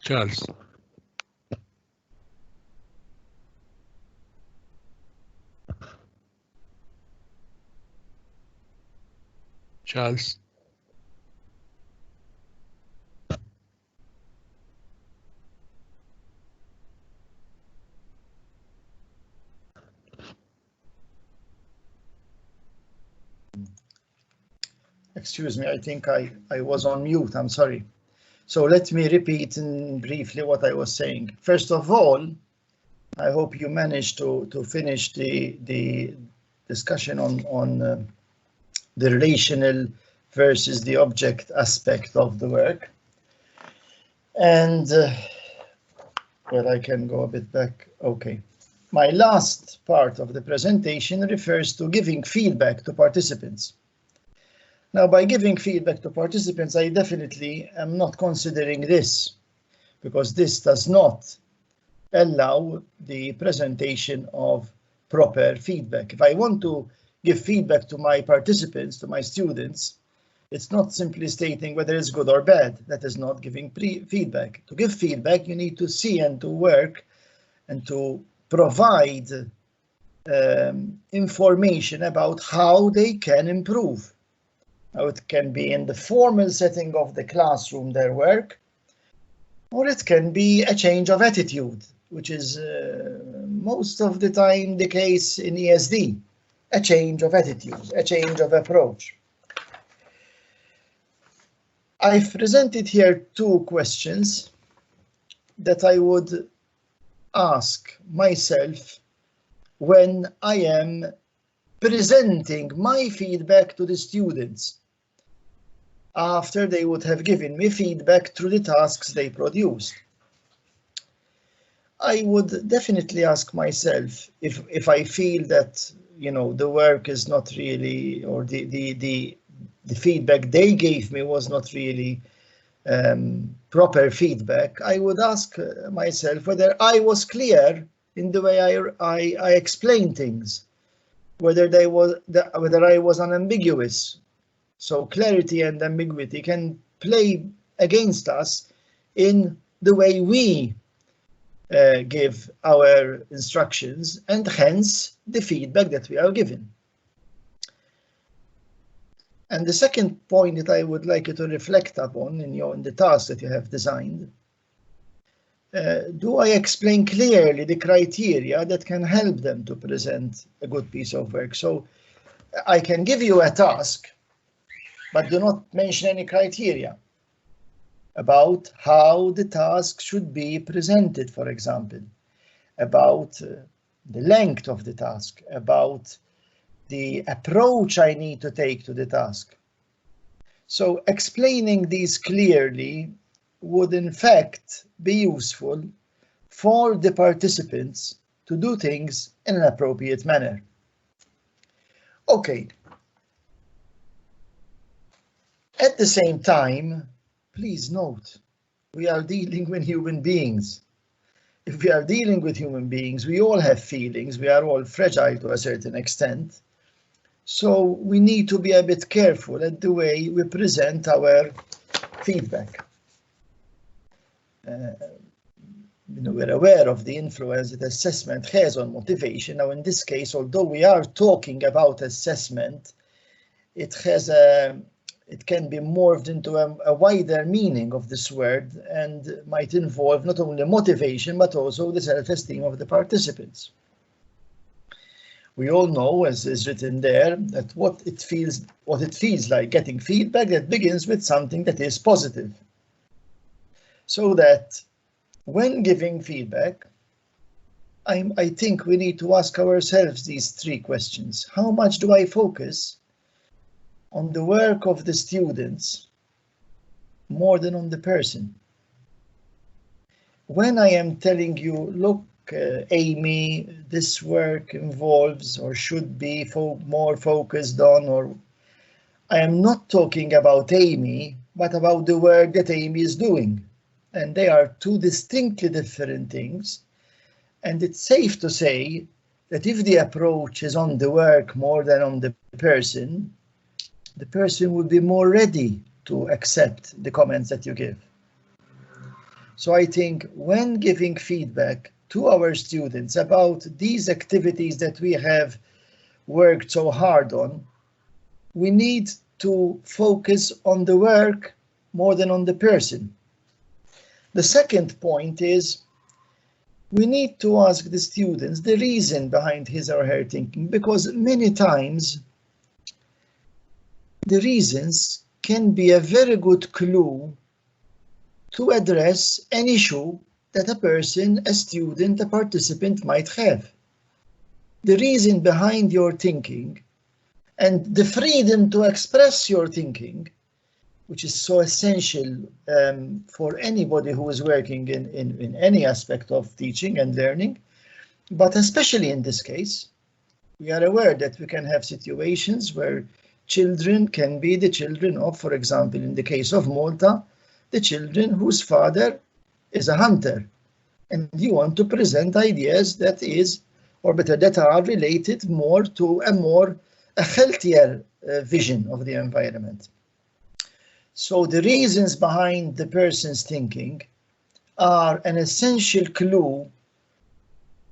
Charles. Charles. Excuse me, I think I was on mute, I'm sorry. So let me repeat briefly what I was saying. First of all, I hope you managed to finish the discussion on the relational versus the object aspect of the work. And, well, I can go a bit back. Okay. My last part of the presentation refers to giving feedback to participants. Now, by giving feedback to participants, I definitely am not considering this, because this does not allow the presentation of proper feedback. If I want to give feedback to my participants, to my students, it's not simply stating whether it's good or bad. That is not giving feedback. To give feedback, you need to see and to work and to provide information about how they can improve. Now, it can be in the formal setting of the classroom, their work, or it can be a change of attitude, which is most of the time the case in ESD, a change of attitude, a change of approach. I've presented here two questions that I would ask myself when I am presenting my feedback to the students after they would have given me feedback through the tasks they produced. I would definitely ask myself if I feel that, you know, the work is not really, or the feedback they gave me was not really proper feedback. I would ask myself whether I was clear in the way I explained things, whether I was unambiguous. So clarity and ambiguity can play against us in the way we give our instructions, and hence the feedback that we are given. And the second point that I would like you to reflect upon in the task that you have designed, do I explain clearly the criteria that can help them to present a good piece of work? So I can give you a task, but do not mention any criteria about how the task should be presented, for example, about the length of the task, about the approach I need to take to the task. So explaining these clearly would in fact be useful for the participants to do things in an appropriate manner. Okay. At the same time, please note, we are dealing with human beings. If we are dealing with human beings, we all have feelings, we are all fragile to a certain extent. So we need to be a bit careful at the way we present our feedback. We're aware of the influence that assessment has on motivation. Now, in this case, although we are talking about assessment, it can be morphed into a wider meaning of this word and might involve not only motivation, but also the self-esteem of the participants. We all know, as is written there, that what it feels like getting feedback that begins with something that is positive. So that when giving feedback, I think we need to ask ourselves these three questions. How much do I focus on the work of the students more than on the person? When I am telling you, look, Amy, this work involves or should be more focused on, or I am not talking about Amy, but about the work that Amy is doing. And they are two distinctly different things. And it's safe to say that if the approach is on the work more than on the person would be more ready to accept the comments that you give. So I think when giving feedback to our students about these activities that we have worked so hard on, we need to focus on the work more than on the person. The second point is we need to ask the students the reason behind his or her thinking, because many times the reasons can be a very good clue to address an issue that a person, a student, a participant might have. The reason behind your thinking and the freedom to express your thinking, which is so essential for anybody who is working in any aspect of teaching and learning, but especially in this case, we are aware that we can have situations where children can be the children of, for example, in the case of Malta, the children whose father is a hunter, and you want to present ideas that is, or better, that are related more to a healthier vision of the environment. So the reasons behind the person's thinking are an essential clue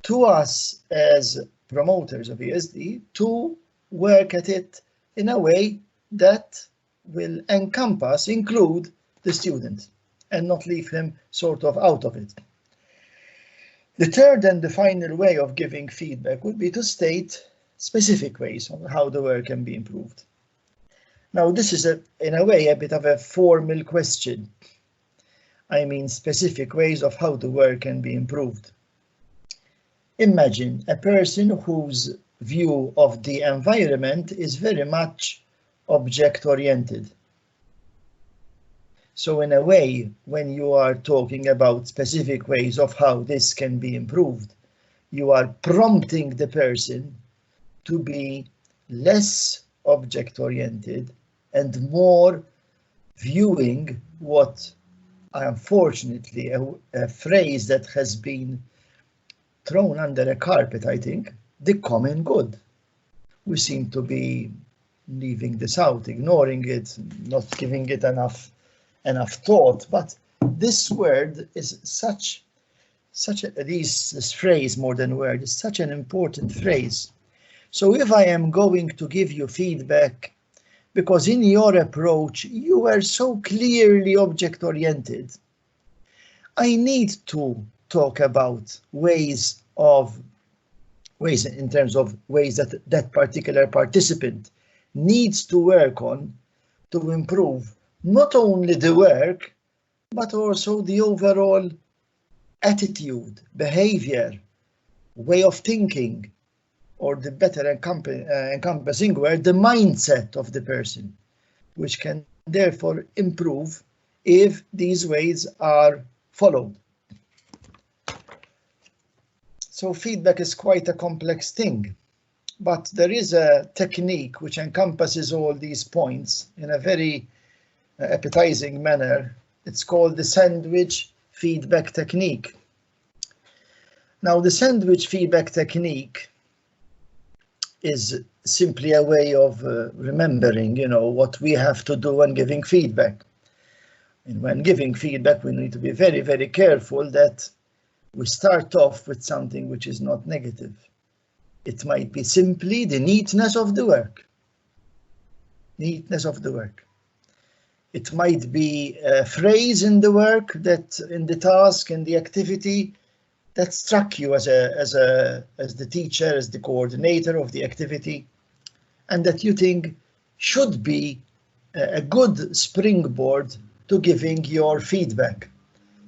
to us as promoters of ESD to work at it in a way that will encompass, include the student and not leave him sort of out of it. The third and the final way of giving feedback would be to state specific ways on how the work can be improved. Now, this is in a way a bit of a formal question. I mean, specific ways of how the work can be improved. Imagine a person whose view of the environment is very much object-oriented. So in a way, when you are talking about specific ways of how this can be improved, you are prompting the person to be less object-oriented and more viewing what, unfortunately, a phrase that has been thrown under a carpet, I think, the common good. We seem to be leaving this out, ignoring it, not giving it enough thought, but this word is this phrase more than word is such an important phrase. So if I am going to give you feedback because in your approach you were so clearly object-oriented, I need to talk about ways in terms of ways that that particular participant needs to work on to improve not only the work, but also the overall attitude, behavior, way of thinking, or the better encompassing word, the mindset of the person, which can therefore improve if these ways are followed. So feedback is quite a complex thing, but there is a technique which encompasses all these points in a very appetizing manner. It's called the sandwich feedback technique. Now, the sandwich feedback technique is simply a way of remembering, what we have to do when giving feedback. And when giving feedback, we need to be very, very careful that we start off with something which is not negative. It might be simply the neatness of the work. Neatness of the work. It might be a phrase in the work, that in the task, in the activity, that struck you as the teacher, as the coordinator of the activity, and that you think should be a good springboard to giving your feedback.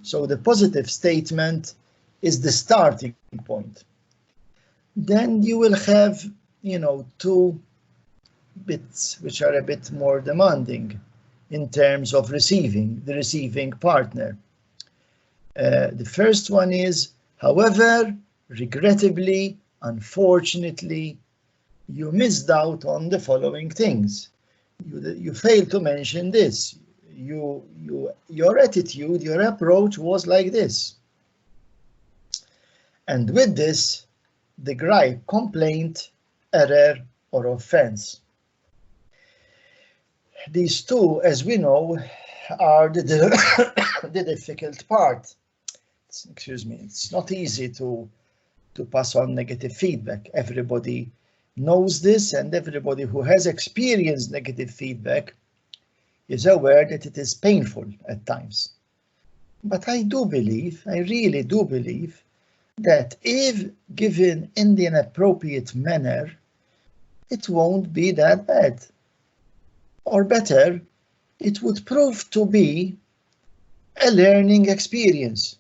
So the positive statement is the starting point. Then you will have, two bits which are a bit more demanding in terms of the receiving partner. The first one is, however, regrettably, unfortunately, you missed out on the following things. You failed to mention this. Your attitude, your approach was like this. And with this, the gripe, complaint, error, or offense. These two, as we know, are the difficult part excuse me, it's not easy to pass on negative feedback. Everybody knows this, and everybody who has experienced negative feedback is aware that it is painful at times. But I do believe, I really do believe, that if given in the appropriate manner, it won't be that bad. Or better, it would prove to be a learning experience.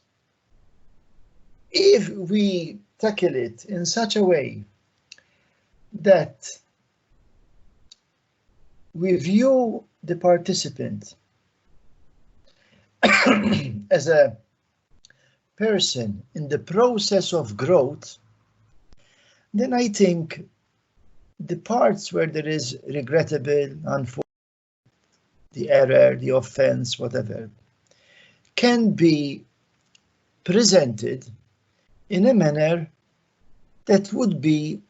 If we tackle it in such a way that we view the participant as a person in the process of growth, then I think the parts where there is regrettable, unfortunate, the error, the offense, whatever, can be presented in a manner that would be,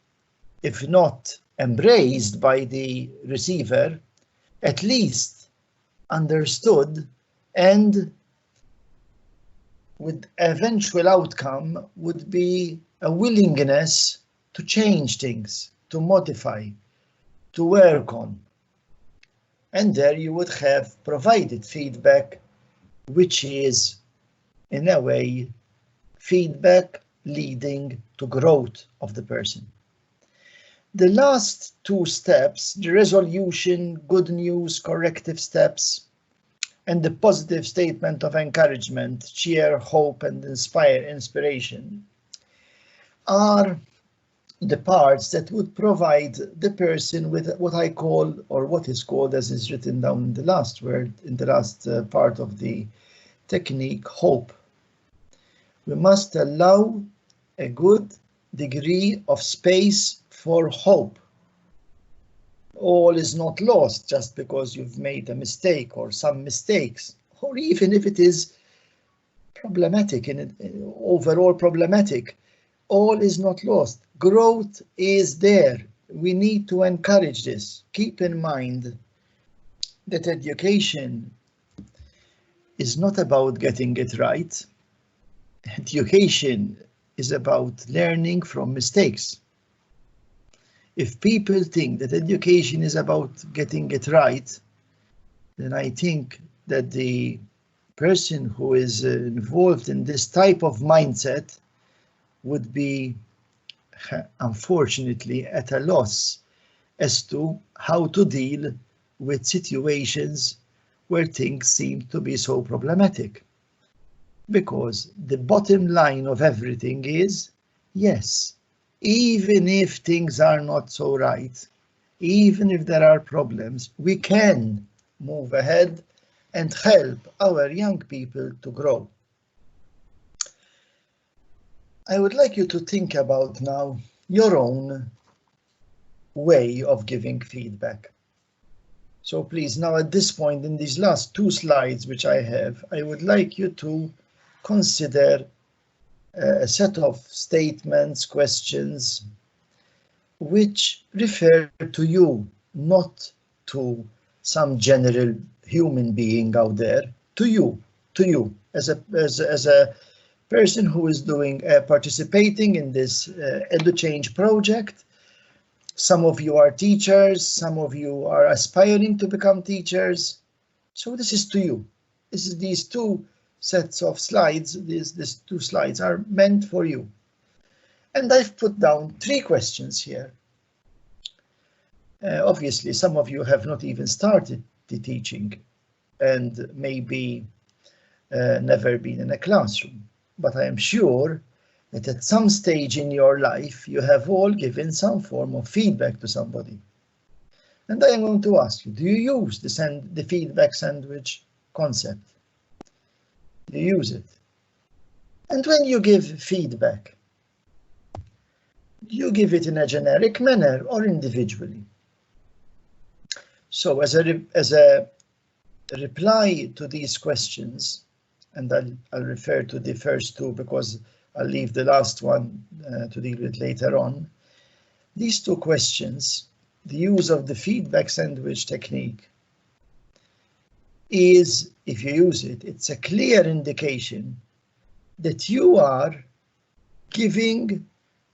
if not embraced by the receiver, at least understood, and with eventual outcome would be a willingness to change things, to modify, to work on. And there you would have provided feedback, which is, in a way, feedback leading to growth of the person. The last two steps, the resolution, good news, corrective steps, and the positive statement of encouragement, cheer, hope, and inspiration, are the parts that would provide the person with what I call, or what is called, as is written down in the last word, in the last part of the technique, hope. We must allow a good degree of space for hope. All is not lost just because you've made a mistake or some mistakes, or even if it is problematic and overall problematic. All is not lost. Growth is there. We need to encourage this. Keep in mind that education is not about getting it right. Education is about learning from mistakes. If people think that education is about getting it right, then I think that the person who is involved in this type of mindset would be, unfortunately, at a loss as to how to deal with situations where things seem to be so problematic. Because the bottom line of everything is, yes, even if things are not so right, even if there are problems, we can move ahead and help our young people to grow. I would like you to think about now your own way of giving feedback. So please, now at this point, in these last two slides which I have, I would like you to consider a set of statements, questions, which refer to you, not to some general human being out there, to you, as a person who is participating in this EduChange project. Some of you are teachers, some of you are aspiring to become teachers. So this is to you. This is these two sets of slides. These two slides are meant for you. And I've put down three questions here. Obviously, some of you have not even started the teaching and maybe never been in a classroom. But I am sure that at some stage in your life, you have all given some form of feedback to somebody. And I am going to ask you, do you use the feedback sandwich concept? Do you use it? And when you give feedback, do you give it in a generic manner or individually? So as a reply to these questions, and I'll refer to the first two because I'll leave the last one to deal with later on. These two questions, the use of the feedback sandwich technique is, if you use it, it's a clear indication that you are giving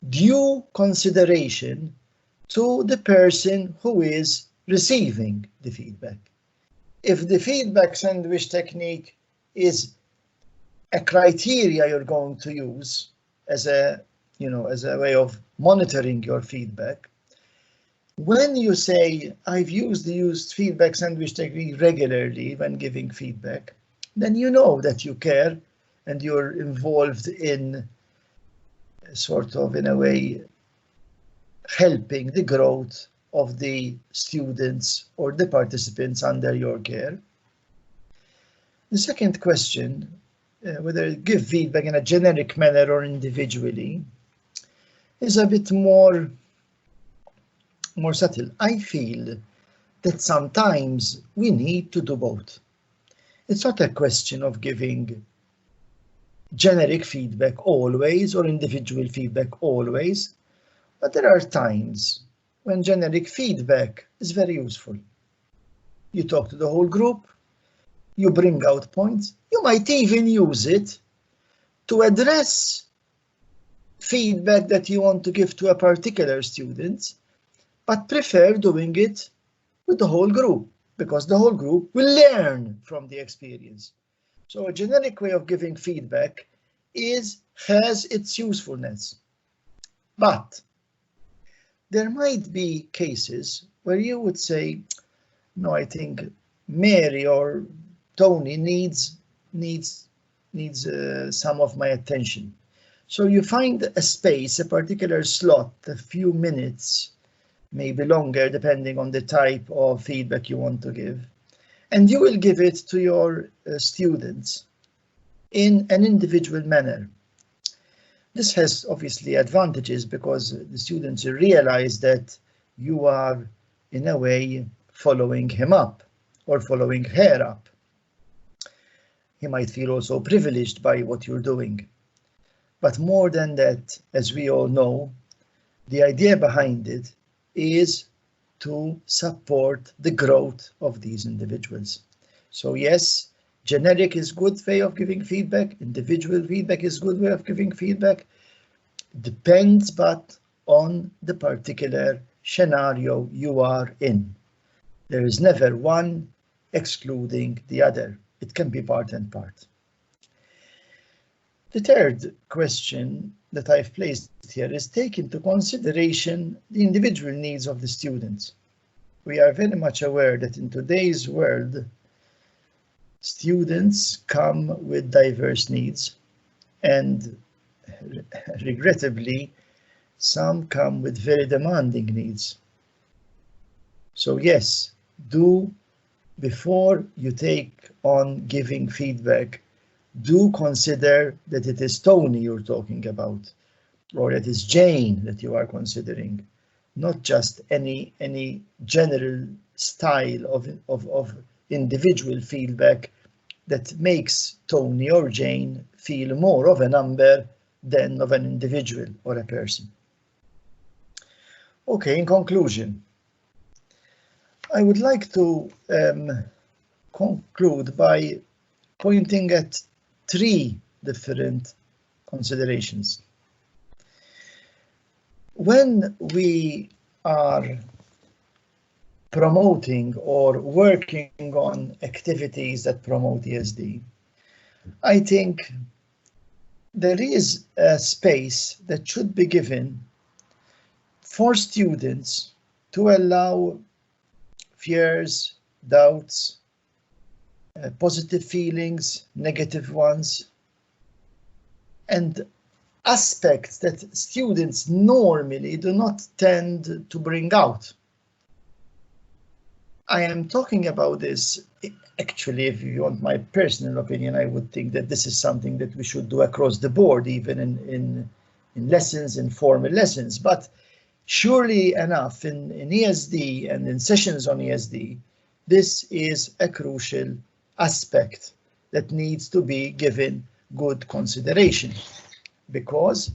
due consideration to the person who is receiving the feedback. If the feedback sandwich technique is a criteria you're going to use as a way of monitoring your feedback, when you say, I've used feedback sandwich technique regularly when giving feedback, then you know that you care and you're involved in sort of, in a way, helping the growth of the students or the participants under your care. The second question, whether give feedback in a generic manner or individually, is a bit more subtle. I feel that sometimes we need to do both. It's not a question of giving generic feedback always or individual feedback always, but there are times when generic feedback is very useful. You talk to the whole group, you bring out points, you might even use it to address feedback that you want to give to a particular student, but prefer doing it with the whole group, because the whole group will learn from the experience. So a generic way of giving feedback has its usefulness. But there might be cases where you would say, no, I think Mary or Tony needs some of my attention. So you find a space, a particular slot, a few minutes, maybe longer, depending on the type of feedback you want to give. And you will give it to your students in an individual manner. This has obviously advantages because the students realize that you are, in a way, following him up or following her up. He might feel also privileged by what you're doing. But more than that, as we all know, the idea behind it is to support the growth of these individuals. So yes, generic is good way of giving feedback, individual feedback is good way of giving feedback. Depends but on the particular scenario you are in. There is never one excluding the other. It can be part and part. The third question that I've placed here is take into consideration the individual needs of the students. We are very much aware that in today's world, students come with diverse needs, and regrettably, some come with very demanding needs. So yes, before you take on giving feedback, do consider that it is Tony you're talking about, or it is Jane that you are considering, not just any general style of individual feedback that makes Tony or Jane feel more of a number than of an individual or a person. Okay, in conclusion, I would like to conclude by pointing at 3 different considerations. When we are promoting or working on activities that promote ESD, I think there is a space that should be given for students to allow fears, doubts, positive feelings, negative ones, and aspects that students normally do not tend to bring out. I am talking about this, actually, if you want my personal opinion, I would think that this is something that we should do across the board, even in lessons, in formal lessons. But surely enough, in ESD and in sessions on ESD, this is a crucial aspect that needs to be given good consideration. Because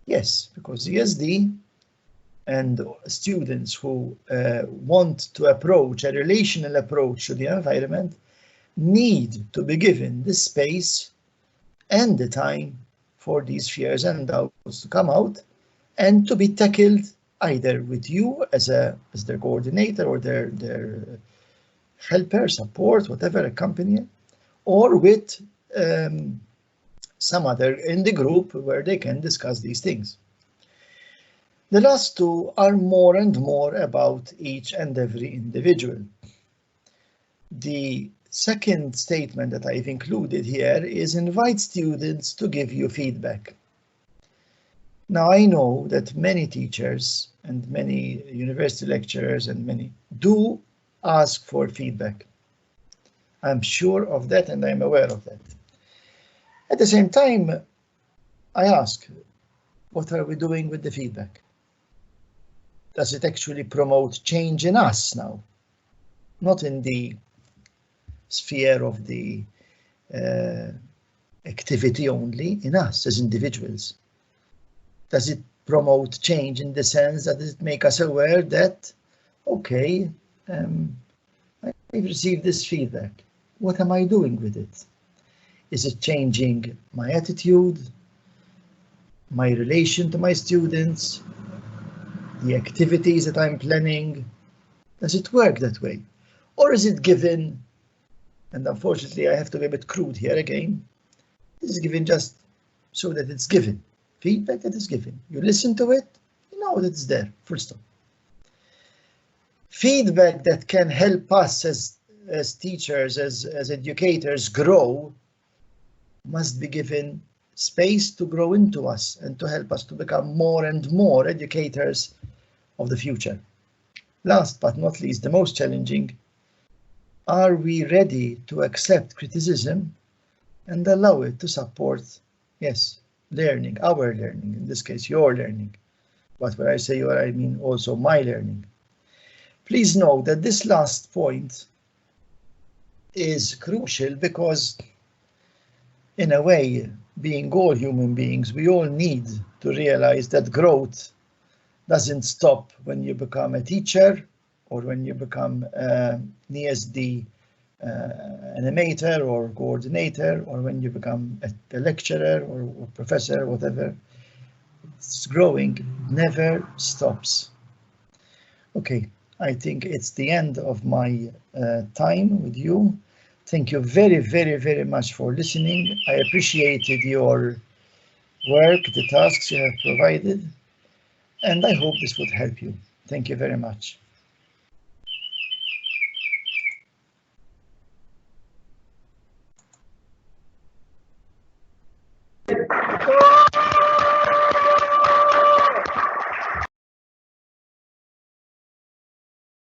ESD and students who want to approach a relational approach to the environment need to be given the space and the time for these fears and doubts to come out and to be tackled either with you as their coordinator or their helper, support, whatever, accompanier, or with some other in the group where they can discuss these things. The last two are more and more about each and every individual. The second statement that I've included here is invite students to give you feedback. Now, I know that many teachers and many university lecturers and many do ask for feedback. I'm sure of that and I'm aware of that. At the same time, I ask, what are we doing with the feedback? Does it actually promote change in us now? Not in the sphere of the activity only, in us as individuals. Does it promote change in the sense that it make us aware that, okay, I've received this feedback. What am I doing with it? Is it changing my attitude, my relation to my students, the activities that I'm planning? Does it work that way? Or is it given, and unfortunately I have to be a bit crude here again, this is given just so that it's given. Feedback that is given. You listen to it, you know that it's there, full stop. Feedback that can help us as teachers, as educators grow, must be given space to grow into us and to help us to become more and more educators of the future. Last but not least, the most challenging, are we ready to accept criticism and allow it to support, yes, learning, our learning, in this case, your learning. But when I say your, I mean also my learning. Please know that this last point is crucial because, in a way, being all human beings, we all need to realize that growth doesn't stop when you become a teacher or when you become an ESD animator or coordinator, or when you become a lecturer or professor, whatever. It's growing never stops. Okay, I think it's the end of my time with you. Thank you very, very, very much for listening. I appreciated your work, the tasks you have provided, and I hope this would help you. Thank you very much.